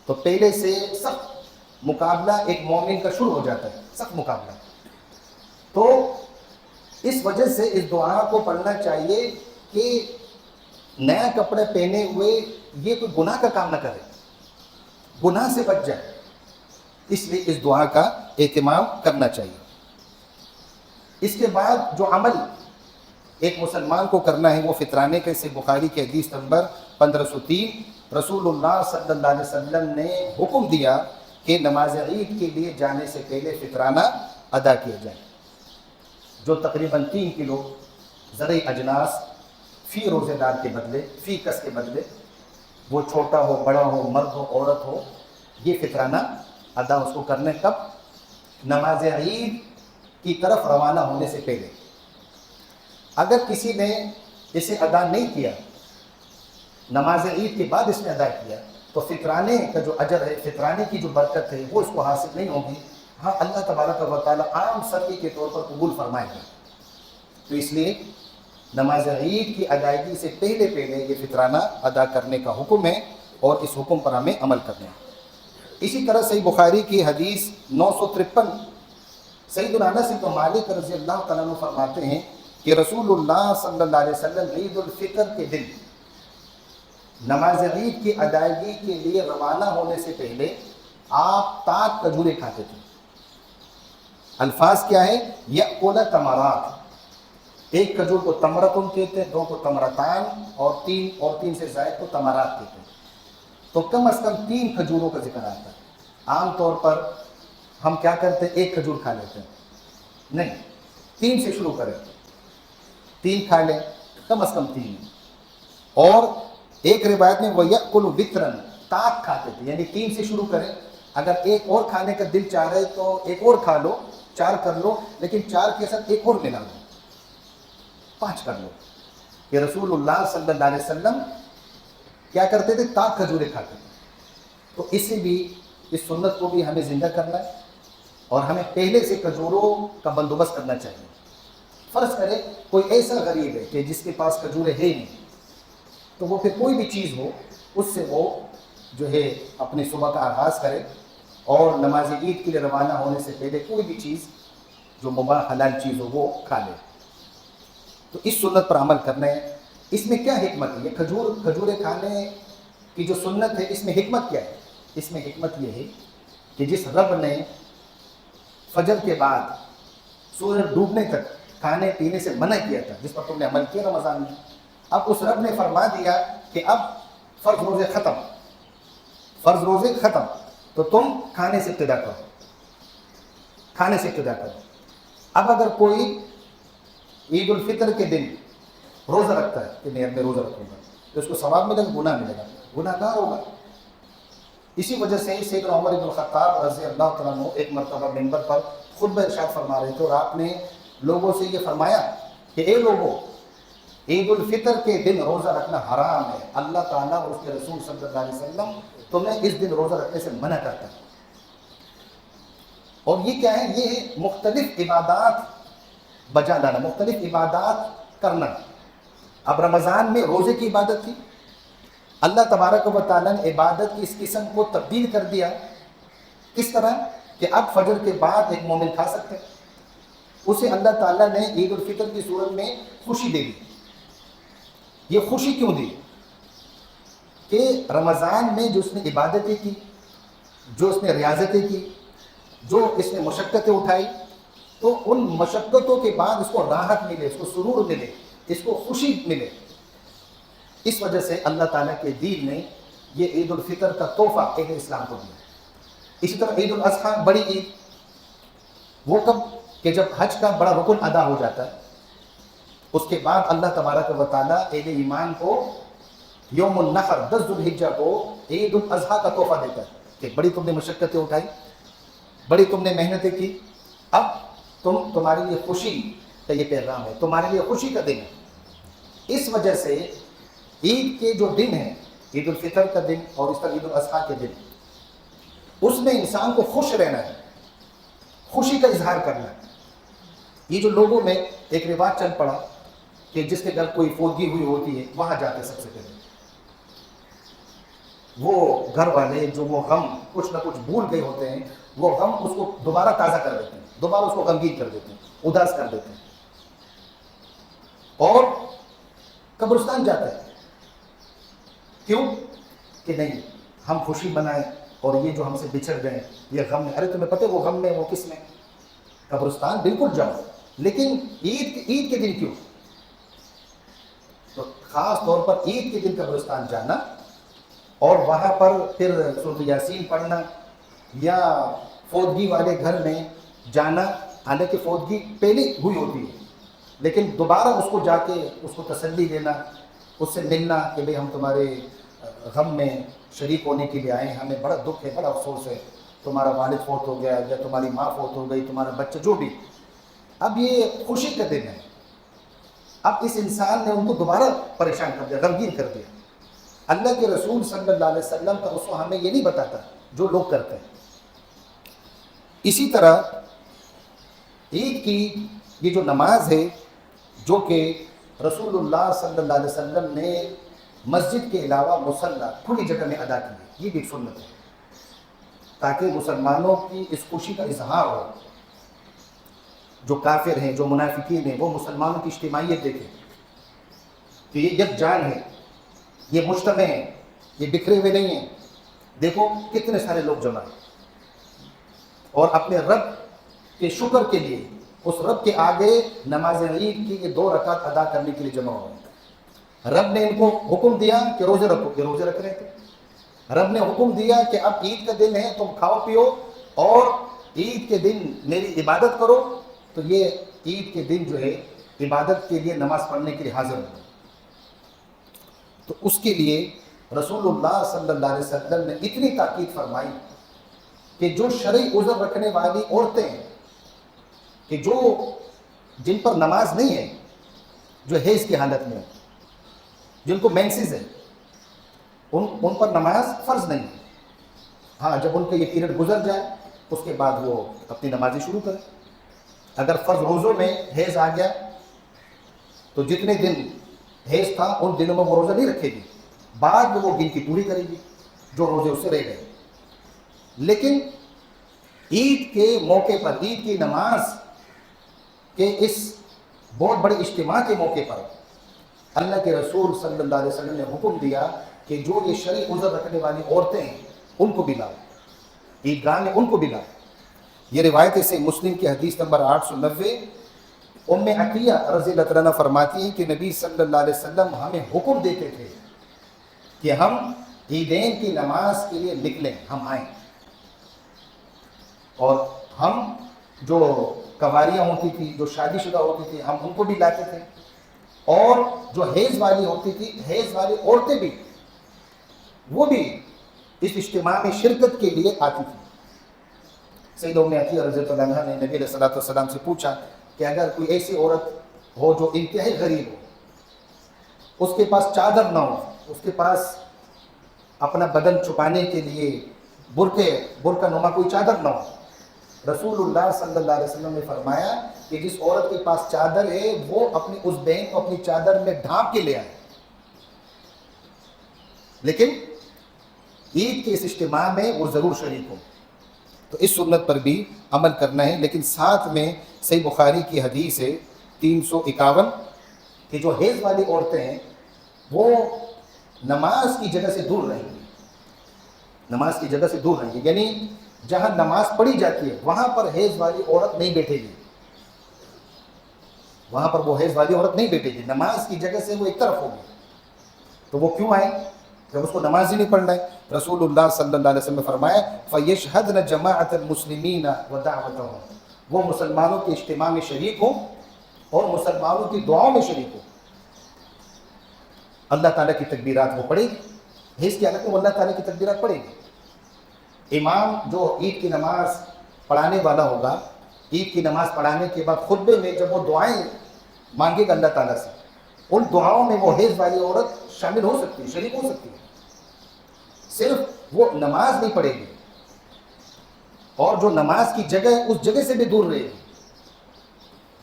[SPEAKER 1] تو پہلے سے سخت مقابلہ ایک مومن کا شروع ہو جاتا ہے، سخت مقابلہ۔ تو اس وجہ سے اس دعا کو پڑھنا چاہیے کہ نیا کپڑے پہنے ہوئے یہ کوئی گناہ کا کام نہ کرے، گناہ سے بچ جائے، اس لیے اس دعا کا اہتمام کرنا چاہیے۔ اس کے بعد جو عمل ایک مسلمان کو کرنا ہے وہ فطرانے کا، سے بخاری کے حدیث نمبر 1503 رسول اللہ صلی اللہ علیہ وسلم نے حکم دیا کہ نماز عید کے لیے جانے سے پہلے فطرانہ ادا کیا جائے، جو تقریباً 3 کلو زرعی اجناس فی روزے دار کے بدلے، فی کس کے بدلے، وہ چھوٹا ہو، بڑا ہو، مرد ہو، عورت ہو، یہ فطرانہ ادا اس کو کرنے کب؟ نماز عید کی طرف روانہ ہونے سے پہلے۔ اگر کسی نے اسے ادا نہیں کیا، نماز عید کے بعد اس نے ادا کیا، تو فطرانے کا جو اجر ہے، فطرانے کی جو برکت ہے وہ اس کو حاصل نہیں ہوگی۔ ہاں اللہ تبارک و تعالیٰ عام صدقے کے طور پر قبول فرمائے گا۔ تو اس لیے نماز عید کی ادائیگی سے پہلے یہ فطرانہ ادا کرنے کا حکم ہے، اور اس حکم پر ہمیں عمل کرنا ہے۔ اسی طرح صحیح بخاری کی حدیث 953، سیدنا انس بن مالک رضی اللہ تعالیٰ عنہ فرماتے ہیں کہ رسول اللہ صلی اللہ علیہ وسلم عید الفطر کے دن نماز عید کی ادائیگی کے لیے روانہ ہونے سے پہلے آپ تاک کھجورے کھاتے تھے۔ الفاظ کیا ہے؟ یأکل تمرات، ایک کھجور کو تمرتن کہتے ہیں، دو کو تمرتان، اور تین سے زائد کو تمرات کہتے ہیں۔ تو کم از کم 3 کھجوروں کا ذکر آتا ہے۔ عام طور پر ہم کیا کرتے ہیں؟ ایک کھجور کھا لیتے ہیں، نہیں، 3 سے شروع کریں، 3 کھا لیں، کم از کم 3۔ اور ایک روایت میں وَيَأْكُلُ وِتْرًا، تاک کھاتے تھے، یعنی 3 سے شروع کریں، اگر ایک اور کھانے کا دل چاہ رہے تو ایک اور کھا لو، 4 کر لو، لیکن 4 کے ساتھ ایک اور ملا لو، 5 کر لو۔ کہ رسول اللہ صلی اللہ علیہ وسلم کیا کرتے تھے؟ تاک کھجورے کھاتے تھے۔ تو اس سے بھی، اس سنت کو بھی ہمیں زندہ کرنا ہے، اور ہمیں پہلے سے کھجوروں کا بندوبست کرنا چاہیے۔ فرض کرے کوئی ایسا غریب ہے کہ جس کے پاس کھجورے ہے نہیں، تو وہ پھر کوئی بھی چیز ہو اس سے وہ جو ہے اپنی صبح کا آغاز کرے، اور نماز عید کے لیے روانہ ہونے سے پہلے کوئی بھی چیز جو مباح حلال چیز ہو وہ کھا لے۔ تو اس سنت پر عمل کرنا ہے۔ اس میں کیا حکمت ہے؟ یہ کھجورے کھانے کی جو سنت ہے، اس میں حکمت کیا ہے؟ اس میں حکمت یہ ہے کہ جس رب نے فجر کے بعد سورج ڈوبنے تک کھانے پینے سے منع کیا تھا، جس پر تم نے عمل کیا رمضان میں، اب اس رب نے فرما دیا کہ اب فرض روزے ختم، تو تم کھانے سے ابتدا کرو۔ اب اگر کوئی عید الفطر کے دن روزہ رکھتا ہے کہ نہیں اب میں روزہ رکھوں گا، تو اس کو ثواب ملے گا، گناہ ملے گا، گناہ گار ہوگا۔ اسی وجہ سے سیدنا عمر بن الخطاب رضی اللہ تعالیٰ عنہ ایک مرتبہ منبر پر خطبہ ارشاد فرما رہے تھے، اور آپ نے لوگوں سے یہ فرمایا کہ اے لوگوں، عید الفطر کے دن روزہ رکھنا حرام ہے، اللہ تعالیٰ اور اس کے رسول صلی اللہ علیہ وسلم تمہیں اس دن روزہ رکھنے سے منع کرتا ہے۔ اور یہ کیا ہے؟ یہ ہے مختلف عبادات بجا لانا، مختلف عبادات کرنا۔ اب رمضان میں روزے کی عبادت تھی، اللہ تبارک و تعالیٰ نے عبادت کی اس قسم کو تبدیل کر دیا۔ کس طرح؟ کہ اب فجر کے بعد ایک مومن کھا سکتے ہیں، اسے اللہ تعالیٰ نے عید الفطر کی صورت میں خوشی دے دی۔ یہ خوشی کیوں دی؟ کہ رمضان میں جو اس نے عبادتیں کی، جو اس نے ریاضتیں کی، جو اس نے مشقتیں اٹھائی، تو ان مشقتوں کے بعد اس کو راحت ملے، اس کو سرور ملے، اس کو خوشی ملے۔ اس وجہ سے اللہ تعالیٰ کے دین نے یہ عید الفطر کا تحفہ اہل اسلام کو دیا۔ اسی طرح عید الاضحیٰ، بڑی عید، وہ کب؟ کہ جب حج کا بڑا رکن ادا ہو جاتا ہے، اس کے بعد اللہ تبارک و تعالیٰ اہل ایمان کو یوم النحر 10 ذو الحجہ کو عید الاضحیٰ کا تحفہ دیتا ہے کہ بڑی تم نے مشقتیں اٹھائی، بڑی تم نے محنتیں کی، اب تمہارے لیے خوشی کا یہ پیغام ہے، تمہارے لیے خوشی کا دن ہے۔ اس وجہ سے عید کے جو دن ہیں، عید الفطر کا دن اور اس طرح عید الاضحیٰ کے دن، اس میں انسان کو خوش رہنا ہے، خوشی کا اظہار کرنا ہے۔ یہ جو لوگوں میں ایک رواج چل پڑا کہ جس کے گھر کوئی فوتگی ہوئی ہوتی ہے وہاں جاتے سب سے پہلے، وہ گھر والے جو وہ غم کچھ نہ کچھ بھول گئے ہوتے ہیں، وہ غم اس کو دوبارہ تازہ کر دیتے ہیں، دوبارہ اس کو غمگین کر دیتے ہیں، اداس کر دیتے ہیں، اور قبرستان جاتے ہیں۔ کیوں؟ کہ نہیں ہم خوشی منائیں، اور یہ جو ہم سے بچھڑ گئے یہ غم میں، ارے تمہیں پتہ وہ غم میں وہ کس میں؟ قبرستان بالکل جاؤ، لیکن عید کے دن کیوں؟ تو خاص طور پر عید کے دن قبرستان جانا، اور وہاں پر پھر سورۃ یاسین پڑھنا، یا فوتگی والے گھر میں جانا، حالانکہ فوتگی پہلے ہوئی ہوتی ہے لیکن دوبارہ اس کو جا کے اس کو تسلی دینا، اس سے ملنا کہ بھئی ہم تمہارے غم میں شریک ہونے کے لیے آئے ہیں، ہمیں بڑا دکھ ہے، بڑا افسوس ہے، تمہارا والد فوت ہو گیا یا تمہاری ماں فوت ہو گئی، تمہارا بچہ جو بھی۔ اب یہ خوشی کا دن ہے، اب اس انسان نے ان کو دوبارہ پریشان کر دیا، غمگین کر دیا۔ اللہ کے رسول صلی اللہ علیہ وسلم کا رسول ہمیں یہ نہیں بتاتا جو لوگ کرتے ہیں۔ اسی طرح عید کی یہ جو نماز ہے، جو کہ رسول اللہ صلی اللہ علیہ وسلم نے مسجد کے علاوہ مصلی کھلی جگہ میں ادا کی ہے، یہ بھی ایک سنت ہے۔ تاکہ مسلمانوں کی اس خوشی کا اظہار ہو. جو کافر ہیں، جو منافقین ہیں، وہ مسلمانوں کی اجتماعیت دیکھیں کہ یہ یک جان ہے، یہ مجتمع ہیں، یہ بکھرے ہوئے نہیں ہیں. دیکھو کتنے سارے لوگ جمع ہیں اور اپنے رب کے شکر کے لیے اس رب کے آگے نماز عید کی یہ 2 رکعت ادا کرنے کے لیے جمع ہو گئے. رب نے ان کو حکم دیا کہ روزے رکھو، یہ روزے رکھ رہے تھے. رب نے حکم دیا کہ اب عید کا دن ہے، تم کھاؤ پیو اور عید کے دن میری عبادت کرو. تو یہ عید کے دن جو ہے عبادت کے لیے، نماز پڑھنے کے لیے حاضر ہو. تو اس کے لیے رسول اللہ صلی اللہ علیہ وسلم نے اتنی تاکید فرمائی کہ جو شرعی عذر رکھنے والی عورتیں ہیں کہ جو جن پر نماز نہیں ہے، جو حیض کی حالت میں، جن کو مینسز ہے، ان پر نماز فرض نہیں ہے. ہاں، جب ان کا یہ پیریڈ گزر جائے اس کے بعد وہ اپنی نمازیں شروع کریں. اگر فرض روزوں میں حیض آ گیا تو جتنے دن حیض تھا ان دنوں میں وہ روزہ نہیں رکھے گی، بعد میں وہ گنتی پوری کرے گی جو روزے اس سے رہ گئے. لیکن عید کے موقع پر، عید کی نماز کے اس بہت بڑے اجتماع کے موقع پر اللہ کے رسول صلی اللہ علیہ وسلم نے حکم دیا کہ جو یہ شرعی عذر رکھنے والی عورتیں ہیں ان کو بھی لاؤ، عیدگاہ میں ان کو بھی لاؤ. یہ روایت سے مسلم کی حدیث نمبر 890. ام عطیہ رضی اللہ عنہ فرماتی ہیں کہ نبی صلی اللہ علیہ وسلم ہمیں حکم دیتے تھے کہ ہم عیدین کی نماز کے لیے نکلیں، ہم آئیں، اور ہم جو کنواریاں ہوتی تھی، جو شادی شدہ ہوتی تھی، ہم ان کو بھی لاتے تھے، اور جو حیض والی ہوتی تھی، حیض والی عورتیں بھی، وہ بھی اس اجتماع میں شرکت کے لیے آتی تھی. سیدہ ام عطیہ رضی اللہ عنہ نے نبی علیہ الصلوۃ والسلام سے پوچھا کہ اگر کوئی ایسی عورت ہو جو انتہائی غریب ہو، اس کے پاس چادر نہ ہو، اس کے پاس اپنا بدن چھپانے کے لیے برقع نما کوئی چادر نہ ہو، رسول اللہ صلی اللہ علیہ وسلم نے فرمایا کہ جس عورت کے پاس چادر ہے وہ اپنی اس بہن کو اپنی چادر میں ڈھانپ کے لے آئے. لیکن عید کے اس اجتماع میں وہ ضرور شریک ہو. تو اس سنت پر بھی عمل کرنا ہے. لیکن ساتھ میں صحیح بخاری کی حدیث ہے 351 کہ جو حیض والی عورتیں ہیں وہ نماز کی جگہ سے دور رہیں گی، نماز کی جگہ سے دور رہیں گی. یعنی جہاں نماز پڑھی جاتی ہے وہاں پر حیض والی عورت نہیں بیٹھے گی، وہاں پر وہ حیض والی عورت نہیں بیٹھے گی، نماز کی جگہ سے وہ ایک طرف ہوگی. تو وہ کیوں آئے جب اس کو نماز ہی نہیں پڑھنا ہے؟ رسول اللہ صلی اللہ علیہ وسلم نے فرمایا فَيَشْهَدْنَ جَمَاعَةَ الْمُسْلِمِينَ وَدَعْوَتَهُمْ، وہ مسلمانوں کے اجتماع میں شریک ہوں اور مسلمانوں کی دعاؤں میں شریک ہوں. اللہ تعالیٰ کی تکبیرات وہ پڑھے گی، حیض کی حالت میں وہ اللہ تعالیٰ کی تکبیرات پڑھے گی. امام جو عید کی نماز پڑھانے والا ہوگا، عید کی نماز پڑھانے کے بعد خطبے میں جب وہ دعائیں مانگے گا اللہ تعالیٰ سے، ان دعاؤں میں وہ حیض والی عورت شامل ہو سکتی ہے، شریک ہو سکتی ہے. صرف وہ نماز نہیں پڑھے گی اور جو نماز کی جگہ ہے اس جگہ سے بھی دور رہے گی.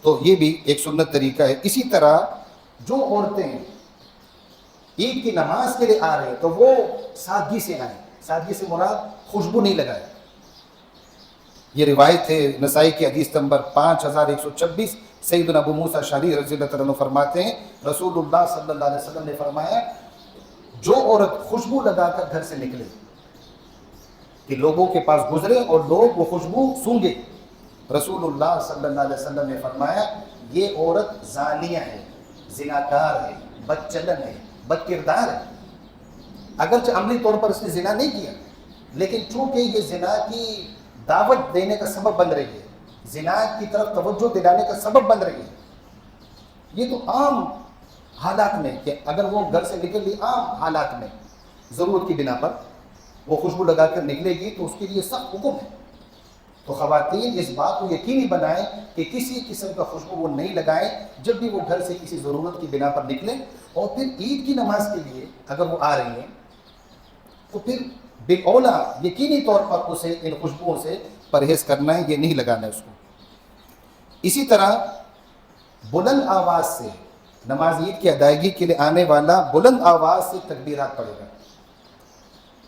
[SPEAKER 1] تو یہ بھی ایک سنت طریقہ ہے. اسی طرح جو عورتیں عید کی نماز کے لیے آ رہے ہیں تو وہ سادگی سے آئیں. سادگی سے مراد خوشبو نہیں لگائے. یہ روایت ہے نسائی کی حدیث نمبر 5126. سیدنا ابو موسیٰ اشعری رضی اللہ عنہ فرماتے ہیں رسول اللہ صلی اللہ علیہ وسلم نے فرمایا جو عورت خوشبو لگا کر گھر سے نکلے کہ لوگوں کے پاس گزرے اور لوگ وہ خوشبو سونگے، رسول اللہ صلی اللہ علیہ وسلم نے فرمایا یہ عورت زانیہ ہے، زناکار ہے، بدچلن ہے، بد کردار ہے. اگرچہ عملی طور پر اس نے زنا نہیں کیا، لیکن چونکہ یہ زنا کی دعوت دینے کا سبب بن رہی ہے، زنا کی طرف توجہ دلانے کا سبب بن رہی ہے. یہ تو عام حالات میں کہ اگر وہ گھر سے نکل لی، عام حالات میں ضرورت کی بنا پر وہ خوشبو لگا کر نکلے گی تو اس کے لیے سخت حکم ہے. تو خواتین اس بات کو یقینی بنائیں کہ کسی قسم کا خوشبو وہ نہیں لگائیں جب بھی وہ گھر سے کسی ضرورت کی بنا پر نکلیں. اور پھر عید کی نماز کے لیے اگر وہ آ رہی ہیں تو پھر بالاولیٰ یقینی طور پر اسے ان خوشبوؤں سے پرہیز کرنا ہے، یہ نہیں لگانا ہے اس کو. اسی طرح بلند آواز سے نماز عید کی ادائیگی کے لیے آنے والا بلند آواز سے تکبیرات پڑھے گا،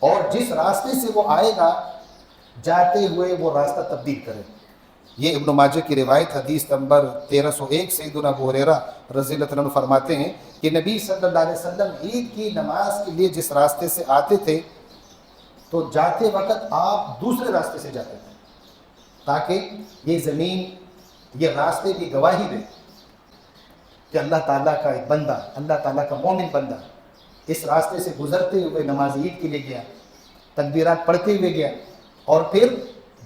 [SPEAKER 1] اور جس راستے سے وہ آئے گا جاتے ہوئے وہ راستہ تبدیل کرے۔ یہ ابن ماجہ کی روایت حدیث نمبر 1301 سیدنا ابو ہریرہ رضی اللہ عنہ فرماتے ہیں کہ نبی صلی اللہ علیہ وسلم عید کی نماز کے لیے جس راستے سے آتے تھے تو جاتے وقت آپ دوسرے راستے سے جاتے تھے تاکہ یہ زمین یہ راستے کی گواہی دے کہ اللہ تعالیٰ کا ایک بندہ، اللہ تعالیٰ کا مومن بندہ اس راستے سے گزرتے ہوئے نماز عید کے لیے گیا، تکبیرات پڑھتے ہوئے گیا اور پھر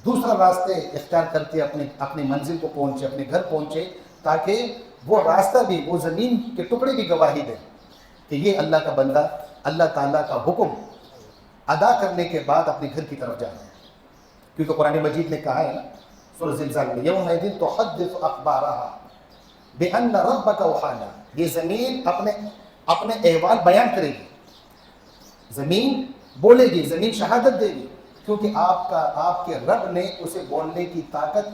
[SPEAKER 1] دوسرا راستے اختیار کرتے اپنے منزل کو پہنچے، اپنے گھر پہنچے، تاکہ وہ راستہ بھی، وہ زمین کے ٹکڑے بھی گواہی دے کہ یہ اللہ کا بندہ اللہ تعالیٰ کا حکم ادا کرنے کے بعد اپنے گھر کی طرف جا رہا ہے۔ کیونکہ قرآن مجید نے کہا ہے نا سورہ زلزال میں، یومئذ تحدث اخبارها بأن ربک اوحانا، یہ زمین اپنے احوال بیان کرے گی، زمین بولے گی، زمین شہادت دے گی، کیونکہ آپ کے رب نے اسے بولنے کی طاقت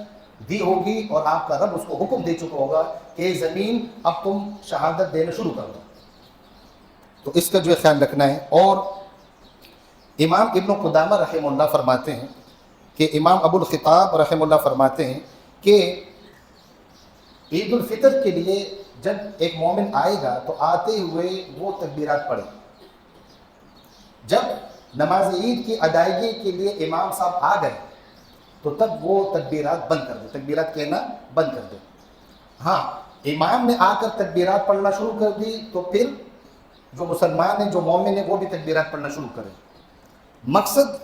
[SPEAKER 1] دی ہوگی اور آپ کا رب اس کو حکم دے چکا ہوگا کہ زمین اب تم شہادت دینا شروع کر دو۔ تو اس کا جو خیال رکھنا ہے۔ اور امام ابن قدامہ رحمہ اللہ فرماتے ہیں کہ امام ابو الخطاب رحمہ اللہ فرماتے ہیں کہ عید الفطر کے لیے جب ایک مومن آئے گا تو آتے ہوئے وہ تکبیرات پڑھے، جب نماز عید کی ادائیگی کے لیے امام صاحب آ گئے تو تب وہ تکبیرات بند کر دے، تکبیرات کہنا بند کر دے۔ ہاں، امام نے آ کر تکبیرات پڑھنا شروع کر دی تو پھر جو مسلمان ہیں، جو مومن ہیں، وہ بھی تکبیرات پڑھنا شروع کریں۔ مقصد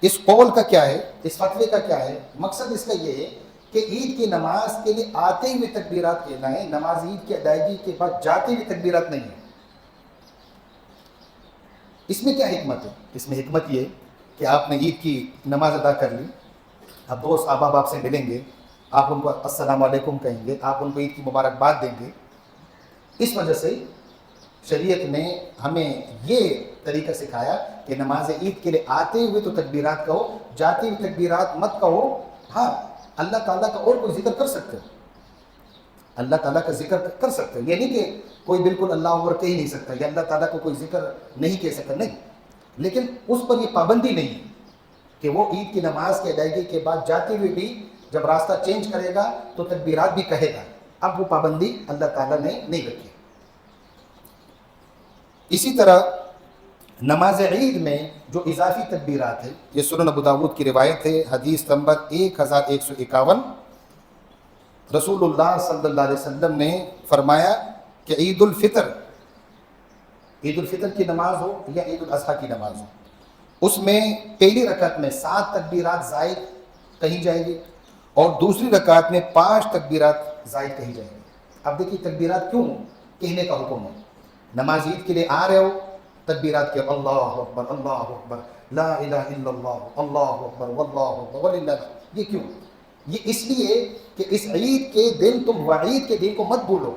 [SPEAKER 1] اس قول کا کیا ہے، اس فتوے کا کیا ہے؟ مقصد اس کا یہ ہے کہ عید کی نماز کے لیے آتے ہوئے تکبیرات کہنا ہے، نماز عید کی ادائیگی کے بعد جاتے ہوئے تکبیرات نہیں ہے۔ اس میں کیا حکمت ہے؟ اس میں حکمت یہ کہ آپ نے عید کی نماز ادا کر لی، اب دوست احباب آپ سے ملیں گے، آپ ان کو السلام علیکم کہیں گے، آپ ان کو عید کی مبارکباد دیں گے۔ اس وجہ سے شریعت نے ہمیں یہ طریقہ سکھایا کہ نماز عید کے لیے آتے ہوئے تو تکبیرات کہو، جاتے ہوئے تکبیرات مت کہو۔ ہاں، اللہ تعالیٰ کا اور کوئی ذکر کر سکتے ہو، اللہ تعالیٰ کا ذکر کر سکتے ہو، یہ نہیں کہ کوئی بالکل اللہ اکبر کہہ نہیں سکتا یا اللہ تعالیٰ کو کوئی ذکر نہیں کہہ سکتا، نہیں، لیکن اس پر یہ پابندی نہیں ہے کہ وہ عید کی نماز کی ادائیگی کے بعد جاتے ہوئے بھی جب راستہ چینج کرے گا تو تکبیرات بھی کہے گا۔ اب وہ پابندی اللہ تعالیٰ نے نہیں رکھی۔ اسی طرح نماز عید میں جو اضافی تکبیرات ہیں، یہ سنن ابو داؤد کی روایت ہے حدیث نمبر 1151، رسول اللہ صلی اللہ علیہ وسلم نے فرمایا کہ عید الفطر کی نماز ہو یا عید الاضحیٰ کی نماز ہو، اس میں پہلی رکعت میں 7 تکبیرات زائد کہی جائے گی اور دوسری رکعت میں 5 تکبیرات زائد کہی جائے گی۔ اب دیکھیے تکبیرات کیوں کہنے کا حکم ہے؟ نماز عید کے لیے آ رہے ہو، تکبیرات کے اللہ اکبر لا الہ الا اللہ، اللہ اکبر واللہ اکبر وللہ، یہ کیوں؟ یہ اس لیے کہ اس عید کے دن تم وعید کے دن کو مت بھولو،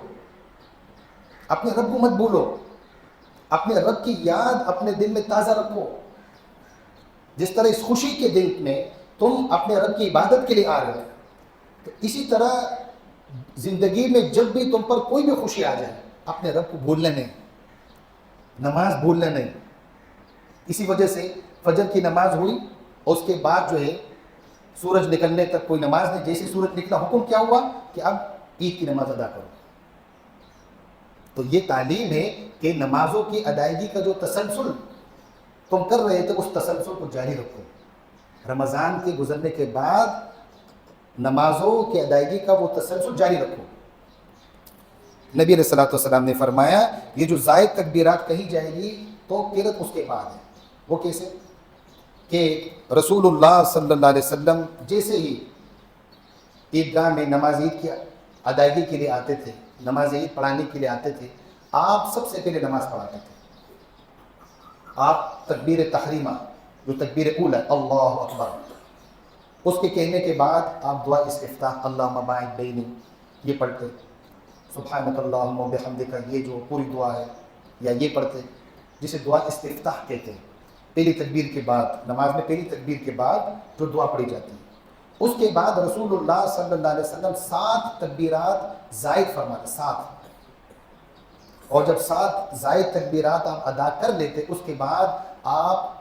[SPEAKER 1] اپنے رب کو مت بھولو، اپنے رب کی یاد اپنے دل میں تازہ رکھو۔ جس طرح اس خوشی کے دن میں تم اپنے رب کی عبادت کے لیے آ رہے ہو، تو اسی طرح زندگی میں جب بھی تم پر کوئی بھی خوشی آ جائے اپنے رب کو بھولنا نہیں، نماز بھولنا نہیں۔ اسی وجہ سے فجر کی نماز ہوئی اور اس کے بعد جو ہے سورج نکلنے تک کوئی نماز نہیں، جیسے سورج نکلا حکم کیا ہوا کہ اب عید کی نماز ادا کرو۔ تو یہ تعلیم ہے کہ نمازوں کی ادائیگی کا جو تسلسل تم کر رہے تھے اس تسلسل کو جاری رکھو۔ رمضان کے گزرنے کے بعد نمازوں کی ادائیگی کا وہ تسلسل جاری رکھو۔ نبی علیہ الصلوۃ والسلام نے فرمایا یہ جو زائد تکبیرات کہی جائے گی تو قرأت اس کے بعد ہے۔ وہ کیسے؟ کہ رسول اللہ صلی اللہ علیہ وسلم جیسے ہی عیدگاہ میں نماز عید کی ادائیگی کے لیے آتے تھے، نماز عید پڑھانے کے لیے آتے تھے، آپ سب سے پہلے نماز پڑھاتے تھے۔ آپ تکبیر تحریمہ جو تکبیر اولا اللہ اکبر، اس کے کہنے کے بعد آپ دعا استفتاح اللہم باعث بینی یہ پڑھتے، سبحانک اللہم و بحمدک یہ جو پوری دعا ہے یا یہ پڑھتے، جسے دعا استفتاح کہتے ہیں۔ پہلی تکبیر کے بعد، نماز میں پہلی تکبیر کے بعد جو دعا پڑھی جاتی ہے، اس کے بعد رسول اللہ صلی اللہ علیہ وسلم 7 تکبیرات زائد فرماتے، 7، اور جب 7 زائد تکبیرات آپ ادا کر لیتے اس کے بعد آپ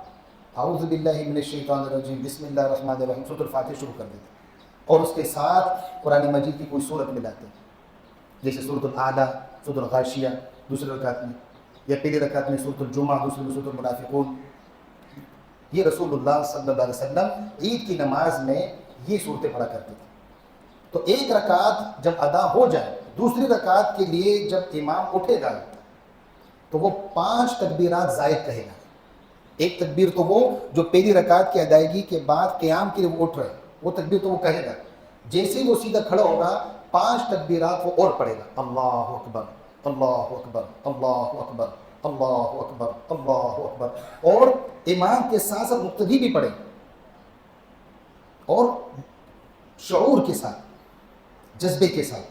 [SPEAKER 1] اعوذ باللہ من الشیطان الرجیم بسم اللہ الرحمن الرحیم سورۃ الفاتحہ شروع کر دیتے اور اس کے ساتھ قرآن مجید کی کوئی صورت ملاتے جیسے سورۃ الاعلیٰ، سورۃ الغاشیہ دوسری رکعت میں، یا پہلی رکعت میں سورۃ الجمعہ، دوسری میں سورۃ المنافقون۔ یہ رسول اللہ صلی اللہ علیہ وسلم عید کی نماز میں یہ صورتیں پڑھا کرتے تھے۔ تو ایک رکعت جب ادا ہو جائے، دوسری رکعت کے لیے جب امام اٹھے گا تو وہ 5 تکبیرات زائد کہے گا۔ ایک تکبیر تو وہ جو پہلی رکعت کی ادائیگی کے بعد قیام کے لیے وہ اٹھ رہے وہ تکبیر تو وہ کہے گا، جیسے ہی وہ سیدھا کھڑا ہوگا 5 تکبیرات وہ اور پڑھے گا، اللہ اکبر اللہ اکبر اللہ اکبر اللہ اکبر اللہ اکبر، اور امام کے ساتھ ساتھ مقتدی بھی پڑھے اور شعور کے ساتھ، جذبے کے ساتھ،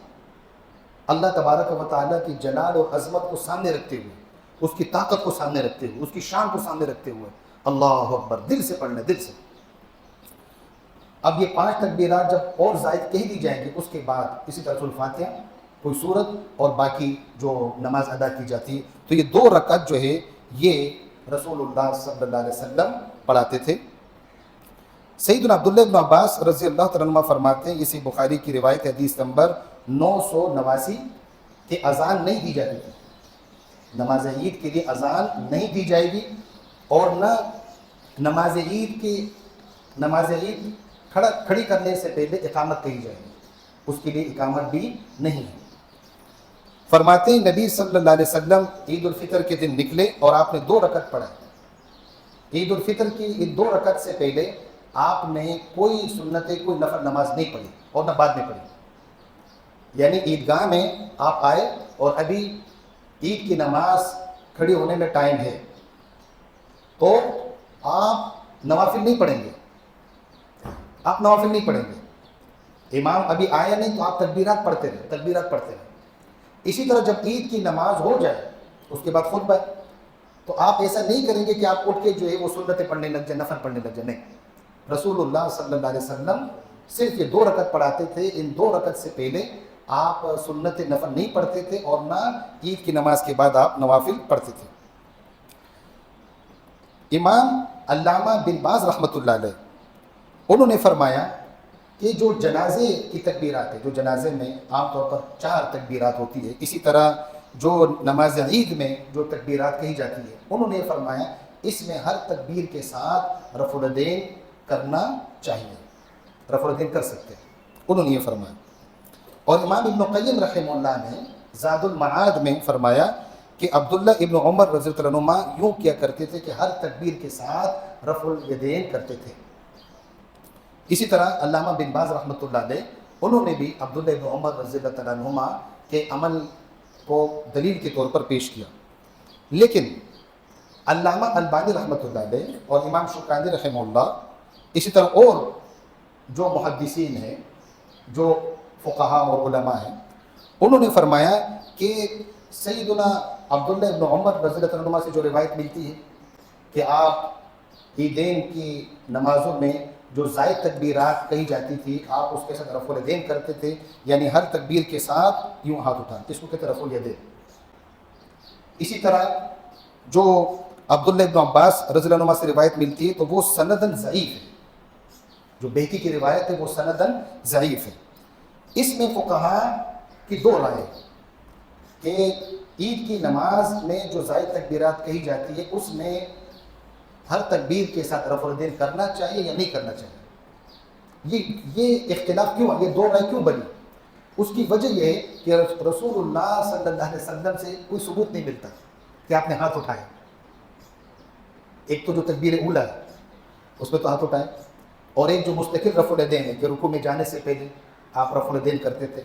[SPEAKER 1] اللہ تبارک و تعالیٰ کی جلال اور عظمت کو سامنے رکھتے ہوئے، اس کی طاقت کو سامنے رکھتے ہوئے، اس کی شان کو سامنے رکھتے ہوئے اللہ اکبر دل سے پڑھنا، دل سے۔ اب یہ 5 تکبیرات جب اور زائد کہہ دی جائیں گی، اس کے بعد اسی طرح الفاتحہ، کوئی سورت اور باقی جو نماز ادا کی جاتی ہے، تو یہ 2 رکعت جو ہے یہ رسول اللہ صلی اللہ علیہ وسلم پڑھاتے تھے۔ سیدنا عبداللہ ابن عباس رضی اللہ تعالیٰ عنہ فرماتے ہیں، اسی بخاری کی روایت حدیث نمبر 989، کہ اذان نہیں دی جاتی تھی، نماز عید کے لیے اذان نہیں دی جائے گی، اور نہ نماز عید کھڑی کرنے سے پہلے اقامت کہی جائے گی، اس کے لیے اقامت بھی نہیں ہے۔ فرماتے ہیں نبی صلی اللہ علیہ وسلم عید الفطر کے دن نکلے اور آپ نے 2 رکعت پڑھا۔ عید الفطر کی ان 2 رکعت سے پہلے آپ نے کوئی سنت کوئی نفل نماز نہیں پڑھی اور نہ بعد میں پڑھی، یعنی عیدگاہ میں آپ آئے اور ابھی عید کی نماز کھڑی ہونے میں ٹائم ہے، تو آپ نوافل نہیں پڑھیں گے، آپ نوافل نہیں پڑھیں گے، امام ابھی آیا نہیں تو آپ تکبیرات پڑھتے رہے۔ اسی طرح جب عید کی نماز ہو جائے اس کے بعد خطبہ، تو آپ ایسا نہیں کریں گے کہ آپ اٹھ کے جو ہے وہ سنتیں پڑھنے لگ جائیں، نفل پڑھنے لگ جائیں، نہیں، رسول اللہ صلی اللہ علیہ وسلم صرف یہ 2 رکعت پڑھاتے تھے، ان 2 رکعت سے پہلے آپ سنت نفل نہیں پڑھتے تھے اور نہ عید کی نماز کے بعد آپ نوافل پڑھتے تھے۔ امام علامہ بن باز رحمۃ اللہ علیہ انہوں نے فرمایا کہ جو جنازے کی تکبیرات ہے، جو جنازے میں عام طور پر 4 تکبیرات ہوتی ہے، اسی طرح جو نماز عید میں جو تکبیرات کہی جاتی ہے، انہوں نے فرمایا اس میں ہر تکبیر کے ساتھ رفع الیدین کرنا چاہیے، رفع الیدین کر سکتے ہیں، انہوں نے یہ فرمایا۔ اور امام ابن قیم رحمہ اللہ نے زاد المعاد میں فرمایا کہ عبداللہ ابن عمر رضی اللہ عنہما یوں کیا کرتے تھے کہ ہر تکبیر کے ساتھ رفع الیدین کرتے تھے۔ اسی طرح علامہ بن باز رحمۃ اللہ علیہ انہوں نے بھی عبداللہ ابن عمر رضی اللہ تعالیٰ عنہما کے عمل کو دلیل کے طور پر پیش کیا، لیکن علامہ البانی رحمۃ اللہ علیہ اور امام شوکانی رحمہ اللہ، اسی طرح اور جو محدثین ہیں، جو فقہاء اور علماء ہیں، انہوں نے فرمایا کہ سیدنا عبداللہ ابن عمر رضی اللہ عنہما سے جو روایت ملتی ہے کہ آپ عیدین کی نمازوں میں جو زائد تکبیرات کہی جاتی تھی، آپ اس کے ساتھ رفع الیدین کرتے تھے، یعنی ہر تکبیر کے ساتھ یوں ہاتھ اٹھاتے، اس کو کہتے ہیں رفع الیدین۔ اسی طرح جو عبداللہ ابن عباس رضی اللہ عنہ سے روایت ملتی ہے تو وہ سندن ضعیف ہے، جو بیہقی کی روایت ہے وہ سندن ضعیف ہے۔ اس میں فقہاء کی 2 رائے کہ عید کی نماز میں جو زائد تکبیرات کہی جاتی ہے اس میں ہر تکبیر کے ساتھ رفع الیدین کرنا چاہیے یا نہیں کرنا چاہیے۔ یہ اختلاف کیوں ہے، یہ 2 رائے کیوں بنی؟ اس کی وجہ یہ ہے کہ رسول اللہ صلی اللہ علیہ وسلم سے کوئی ثبوت نہیں ملتا کہ آپ نے ہاتھ اٹھائے۔ ایک تو جو تکبیر اولیٰ ہے اس میں تو ہاتھ اٹھائے، اور ایک جو مستقل رفع الیدین ہے کہ رکوع میں جانے سے پہلے آپ رفع الیدین کرتے تھے،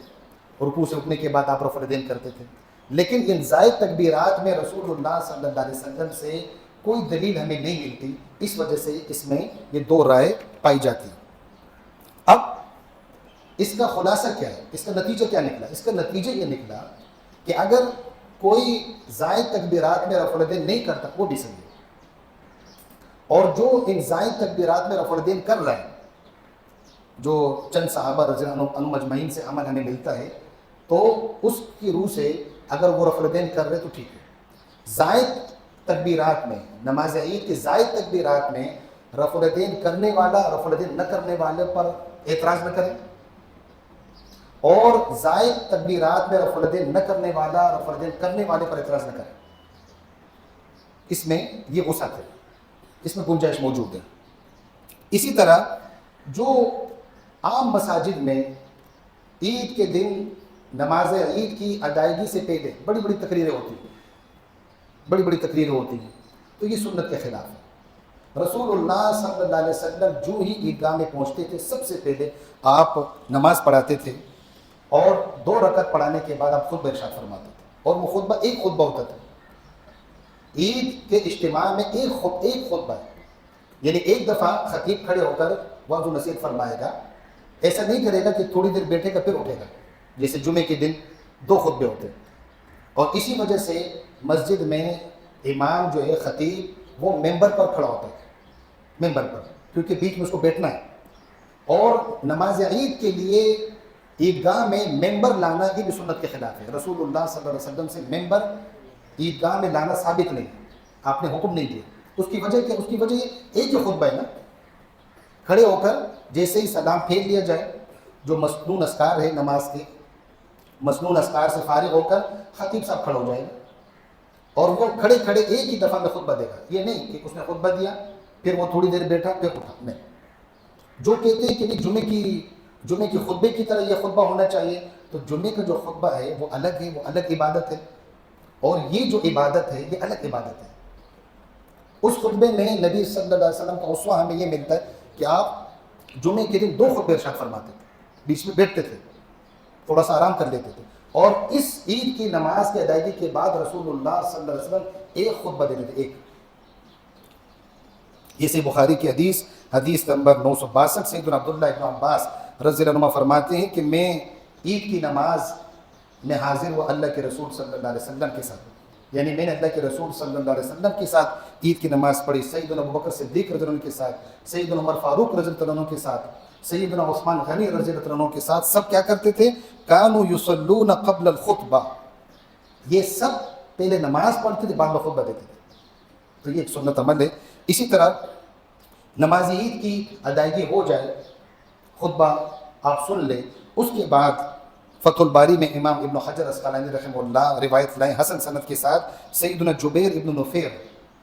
[SPEAKER 1] رکوع سے اٹھنے کے بعد آپ رفع الیدین کرتے تھے، لیکن ان زائد تکبیرات میں رسول اللہ صلی اللہ علیہ وسلم سے کوئی دلیل ہمیں نہیں ملتی، اس وجہ سے اس میں یہ 2 رائے پائی جاتی ہیں۔ اب اس کا خلاصہ کیا ہے، اس کا نتیجہ کیا نکلا؟ اس کا نتیجہ یہ نکلا کہ اگر کوئی زائد تکبیرات میں رفع الیدین نہیں کرتا وہ بھی صحیح ہے، اور جو ان زائد تکبیرات میں رفع الیدین کر رہے ہیں، جو چند صحابہ رضی اللہ عنہم مجمعین سے عمل ہمیں ملتا ہے، تو اس کی روح سے اگر وہ رفع الیدین کر رہے تو ٹھیک ہے۔ زائد تکبیرات میں، نماز عید کے زائد تکبیرات میں رفع الیدین کرنے والا رفع الیدین نہ کرنے والے پر اعتراض نہ کرے، اور زائد تکبیرات میں رفع الیدین نہ کرنے والا رفع الیدین کرنے والے پر اعتراض نہ کرے۔ اس میں یہ وسعت ہے، اس میں گنجائش موجود ہے۔ اسی طرح جو عام مساجد میں عید کے دن نماز عید کی ادائیگی سے پہلے بڑی بڑی تقریریں ہوتی ہیں، تو یہ سنت کے خلاف ہے۔ رسول اللہ صلی اللہ علیہ وسلم جو ہی عیدگاہ میں پہنچتے تھے سب سے پہلے آپ نماز پڑھاتے تھے، اور 2 رکعت پڑھانے کے بعد آپ خطبہ ارشاد فرماتے تھے، اور وہ خطبہ ایک خطبہ ہوتا تھا۔ عید کے اجتماع میں ایک خطبہ ہے، یعنی ایک دفعہ خطیب کھڑے ہو کر وعظ و نصیحت فرمائے گا، ایسا نہیں کرے گا کہ تھوڑی دیر بیٹھے گا پھر اٹھے گا، جیسے جمعے کے دن 2 خطبے ہوتے ہیں۔ اور اسی وجہ سے مسجد میں امام جو ہے خطیب وہ ممبر پر کھڑا ہوتا ہے، ممبر پر، کیونکہ بیچ میں اس کو بیٹھنا ہے۔ اور نماز عید کے لیے عیدگاہ میں ممبر لانا یہ بھی سنت کے خلاف ہے۔ رسول اللہ صلی اللہ علیہ وسلم سے ممبر عیدگاہ میں لانا ثابت نہیں، آپ نے حکم نہیں دیا۔ اس کی وجہ کیا؟ اس کی وجہ ایک ہی خطبہ ہے نا، کھڑے ہو کر جیسے ہی سلام پھیر لیا جائے، جو مسنون اذکار ہے نماز کے، مسنون اذکار سے فارغ ہو کر خطیب صاحب کھڑے ہو جائے گا، اور وہ کھڑے کھڑے ایک ہی دفعہ میں خطبہ دے گا۔ یہ نہیں کہ اس نے خطبہ دیا پھر وہ تھوڑی دیر بیٹھا پھر اٹھا، نہیں۔ جو کہتے ہیں کہ نہیں جمعے کی خطبے کی طرح یہ خطبہ ہونا چاہیے، تو جمعے کا جو خطبہ ہے وہ الگ ہے، وہ الگ عبادت ہے، اور یہ جو عبادت ہے یہ الگ عبادت ہے۔ اس خطبے میں نبی صلی اللہ علیہ وسلم کا اسوہ ہمیں یہ ملتا ہے کہ آپ جمعے کے دن 2 خطبے ارشاد فرماتے تھے، بیچ میں بیٹھتے تھے، تھوڑا سا آرام کر لیتے تھے، اور اس عید کی نماز کی ادائیگی کے بعد رسول اللہ صلی اللہ علیہ وسلم ایک خطبہ دیتے تھے، ایک۔ یہ سے بخاری کی حدیث نمبر 962، سیدنا عبداللہ ابن عباس رضی اللہ عنہ فرماتے ہیں کہ میں عید کی نماز میں حاضر ہوا اللہ کے رسول صلی اللہ علیہ وسلم کے ساتھ، یعنی میں نے اللہ کے رسول صلی اللہ علیہ وسلم کے ساتھ عید کی نماز پڑھی، سیدنا ابوبکر صدیق رضی اللہ عنہ کے ساتھ، سیدنا عمر فاروق رضی اللہ عنہ کے ساتھ، سیدنا عثمان غنی رضی اللہ عنہ کے ساتھ۔ سب کیا کرتے تھے؟ کانوا یصلون قبل الخطبہ، یہ سب پہلے نماز پڑھتے تھے، بعد میں خطبہ دیتے تھے۔ تو یہ ایک سنت عمل ہے۔ اسی طرح نماز عید کی ادائیگی ہو جائے، خطبہ آپ سن لیں، اس کے بعد فتح الباری میں امام ابن حجر اسقلانی رحمہ اللہ روایت لائیں حسن سند کے ساتھ، سیدنا جبیر ابن نفیر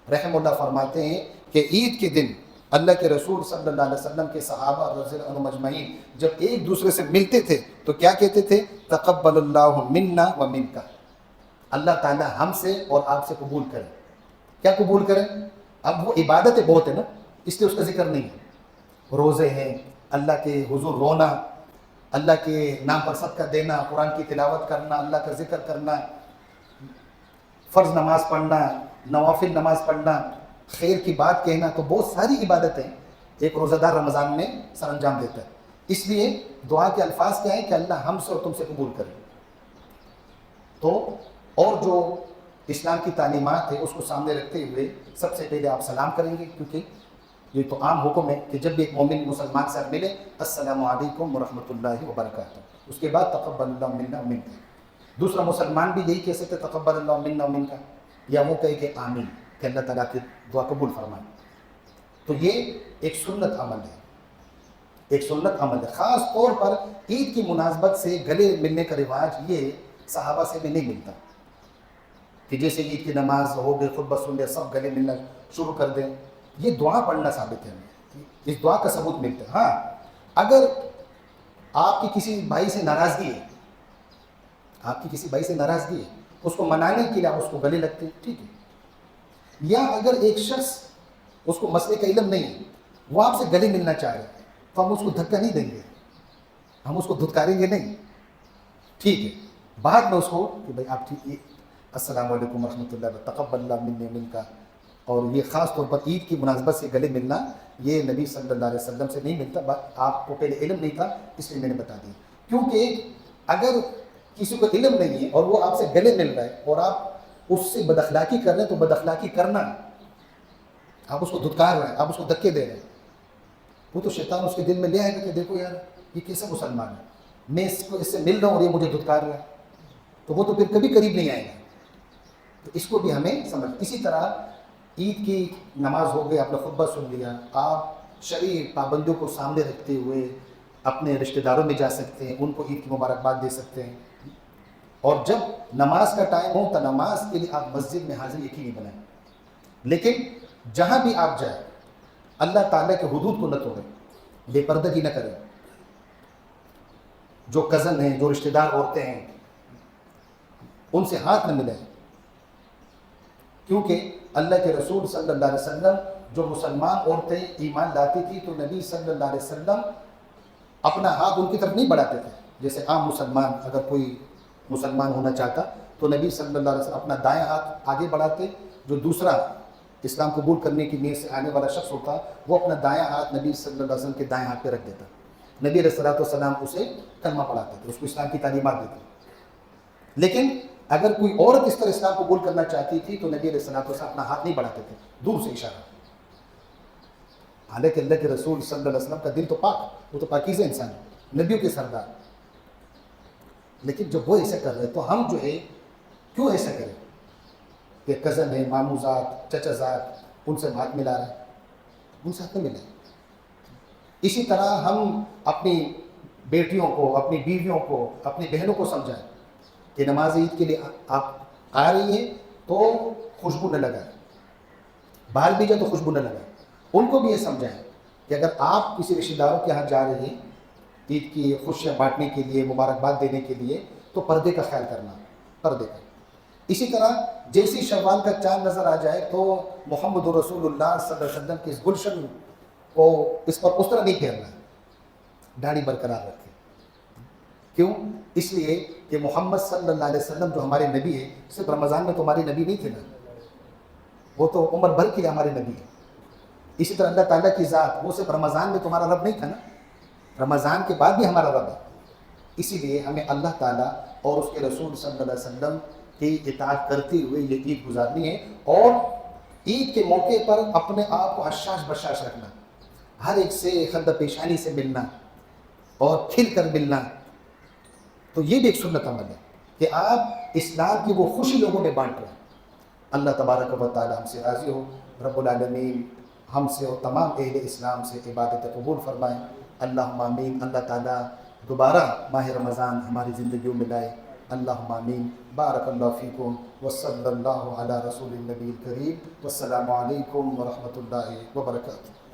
[SPEAKER 1] رحمہ اللہ فرماتے ہیں کہ عید کے دن اللہ کے رسول صلی اللہ علیہ وسلم کے صحابہ رضی اللہ عنہم اجمعین جب ایک دوسرے سے ملتے تھے تو کیا کہتے تھے؟ تقبل اللہ منا و منک، اللہ تعالی ہم سے اور آپ سے قبول کرے۔ کیا قبول کریں؟ اب وہ عبادتیں بہت ہیں نا، اس لیے اس کا ذکر نہیں ہے۔ روزے ہیں، اللہ کے حضور رونا، اللہ کے نام پر صدقہ دینا، قرآن کی تلاوت کرنا، اللہ کا ذکر کرنا، فرض نماز پڑھنا، نوافل نماز پڑھنا، خیر کی بات کہنا، تو بہت ساری عبادتیں ایک روزہ دار رمضان میں سر انجام دیتا ہے۔ اس لیے دعا کے الفاظ کیا ہیں کہ اللہ ہم سے اور تم سے قبول کرے۔ تو اور جو اسلام کی تعلیمات ہے اس کو سامنے رکھتے ہوئے سب سے پہلے آپ سلام کریں گے، کیونکہ یہ تو عام حکم ہے کہ جب بھی ایک مومن مسلمان سے ملے السلام علیکم ورحمۃ اللہ وبرکاتہ، اس کے بعد تقبل اللہ منا ومنک۔ دوسرا مسلمان بھی یہی کہہ سکتے تقبل اللہ منا ومنک، یا وہ کہے کہ آمین، کہ اللہ تعالیٰ کی دعا قبول فرمائے۔ تو یہ ایک سنت عمل ہے، ایک سنت عمل ہے۔ خاص طور پر عید کی مناسبت سے گلے ملنے کا رواج یہ صحابہ سے بھی نہیں ملتا کہ جیسے عید کی نماز ہو گئی، خطبہ سن لیا، سب گلے ملنا شروع کر دیں۔ یہ دعا پڑھنا ثابت ہے، اس دعا کا ثبوت ملتا ہے۔ ہاں، اگر آپ کی کسی بھائی سے ناراضگی ہے، آپ کی کسی بھائی سے ناراضگی ہے، اس کو منانے کے لیے آپ اس کو گلے لگتے ہیں، ٹھیک ہے۔ یا اگر ایک شخص اس کو مسئلے کا علم نہیں ہے، وہ آپ سے گلے ملنا چاہ رہے ہیں، تو ہم اس کو دھکا نہیں دیں گے، ہم اس کو دھتکاریں گے نہیں، ٹھیک ہے۔ بعد میں اس کو کہ بھائی آپ ٹھیک، السلام علیکم ورحمۃ اللہ تقبل اللہ منا منک۔ اور یہ خاص طور پر عید کی مناسبت سے گلے ملنا یہ نبی صلی اللہ علیہ وسلم سے نہیں ملتا، آپ کو پہلے علم نہیں تھا اس لیے میں نے بتا دیا۔ کیونکہ اگر کسی کو علم نہیں ہے اور وہ آپ سے گلے مل رہا ہے اور آپ اس سے بد اخلاقی کر رہے ہیں، تو بد اخلاقی کرنا، آپ اس کو دھتکار رہے ہیں، آپ اس کو دھکے دے رہے ہیں، وہ تو شیطان اس کے دل میں لے آئے گا کہ دیکھو یار یہ کیسا مسلمان ہے، میں اس سے مل رہا ہوں اور یہ مجھے دھتکار رہا ہے، تو وہ تو پھر کبھی قریب نہیں آئے گا۔ تو اس کو بھی ہمیں سمجھ۔ اسی طرح عید کی نماز ہو گئی، آپ نے خطبہ سن لیا، آپ شرعی پابندیوں کو سامنے رکھتے ہوئے اپنے رشتہ داروں میں جا سکتے ہیں، ان کو عید کی مبارکباد دے سکتے ہیں، اور جب نماز کا ٹائم ہو تو نماز کے لیے آپ مسجد میں حاضری یقینی بنائیں۔ لیکن جہاں بھی آپ جائیں اللہ تعالیٰ کے حدود کو نہ توڑیں، بے پردگی نہ کریں، جو کزن ہیں، جو رشتہ دار عورتیں ہیں ان سے ہاتھ نہ ملائیں، کیونکہ اللہ کے رسول صلی اللہ علیہ وسلم جو مسلمان عورتیں ایمان لاتی تھی تو نبی صلی اللہ علیہ وسلم اپنا ہاتھ ان کی طرف نہیں بڑھاتے تھے، جیسے عام مسلمان اگر کوئی مسلمان ہونا چاہتا تو نبی صلی اللہ علیہ وسلم اپنا دائیں ہاتھ آگے بڑھاتے، جو دوسرا اسلام قبول کرنے کی نیت سے آنے والا شخص ہوتا وہ اپنا دائیں ہاتھ نبی صلی اللہ علیہ وسلم کے دائیں ہاتھ پہ رکھ دیتا، نبی علیہ السلام اسے کلمہ پڑھاتے تھے، اس کو اسلام کی تعلیمات دیتے۔ لیکن اگر کوئی عورت اس طرح اسلام قبول کرنا چاہتی تھی تو نبی علیہ السلام اپنا ہاتھ نہیں بڑھاتے تھے، دور سے اشارہ، حالانکہ اللہ کے رسول صلی اللہ علیہ وسلم کا دل تو پاک، وہ تو پاکیزہ انسان ہے، نبیوں کے سردار، لیکن جب وہ ایسا کر رہے تو ہم جو ہے کیوں ایسا کریں کہ کزن ہے، ماموزاد، چچا زاد، ان سے ہاتھ ملا رہے ہیں، ان سے ہاتھ نہیں ملائیں۔ اسی طرح ہم اپنی بیٹیوں کو، اپنی بیویوں کو، اپنی بہنوں کو سمجھائیں کہ نماز عید کے لیے آپ آ رہی ہیں تو خوشبو نہ لگائیں، باہر بھی جائے تو خوشبو نہ لگائیں، ان کو بھی یہ سمجھائیں کہ اگر آپ کسی رشتہ داروں کے یہاں جا رہے ہیں عید کی خوشیاں بانٹنے کے لیے، مبارکباد دینے کے لیے، تو پردے کا خیال کرنا، پردے کا۔ اسی طرح جیسی شوال کا چاند نظر آ جائے تو محمد رسول اللہ صلی اللہ علیہ وسلم کے اس گلشن کو اس پر اس طرح نہیں پھیرنا ہے، داڑھی برقرار رکھے۔ کیوں؟ اس لیے کہ محمد صلی اللہ علیہ وسلم جو ہمارے نبی ہے، صرف رمضان میں تو ہمارے نبی نہیں تھے نا، وہ تو عمر بھر کے لیے ہمارے نبی ہے۔ اسی طرح اللہ تعالیٰ کی ذات، وہ صرف رمضان میں تمہارا رب نہیں تھا نا، رمضان کے بعد بھی ہمارا رب ہے۔ اسی لیے ہمیں اللہ تعالیٰ اور اس کے رسول صلی اللہ علیہ وسلم کی اطاعت کرتے ہوئے یہ عید گزارنی ہے، اور عید کے موقع پر اپنے آپ کو حشاش بشاش رکھنا، ہر ایک سے خندہ پیشانی سے ملنا اور کھل کر ملنا، تو یہ بھی ایک سنت عمل ہے کہ آپ اسلام کی وہ خوشی لوگوں میں بانٹ رہے ہیں۔ اللہ تبارک و تعالی ہم سے راضی ہو، رب العالمین ہم سے اور تمام اہل اسلام سے عبادت قبول فرمائیں، اللہم آمین۔ اللہ تعالیٰ دوبارہ ماہ رمضان ہماری زندگیوں میں لائے، اللہم آمین۔ بارک اللہ فیکم وصلی اللہ علی رسول النبی الکریم، والسلام علیکم ورحمۃ اللہ وبرکاتہ۔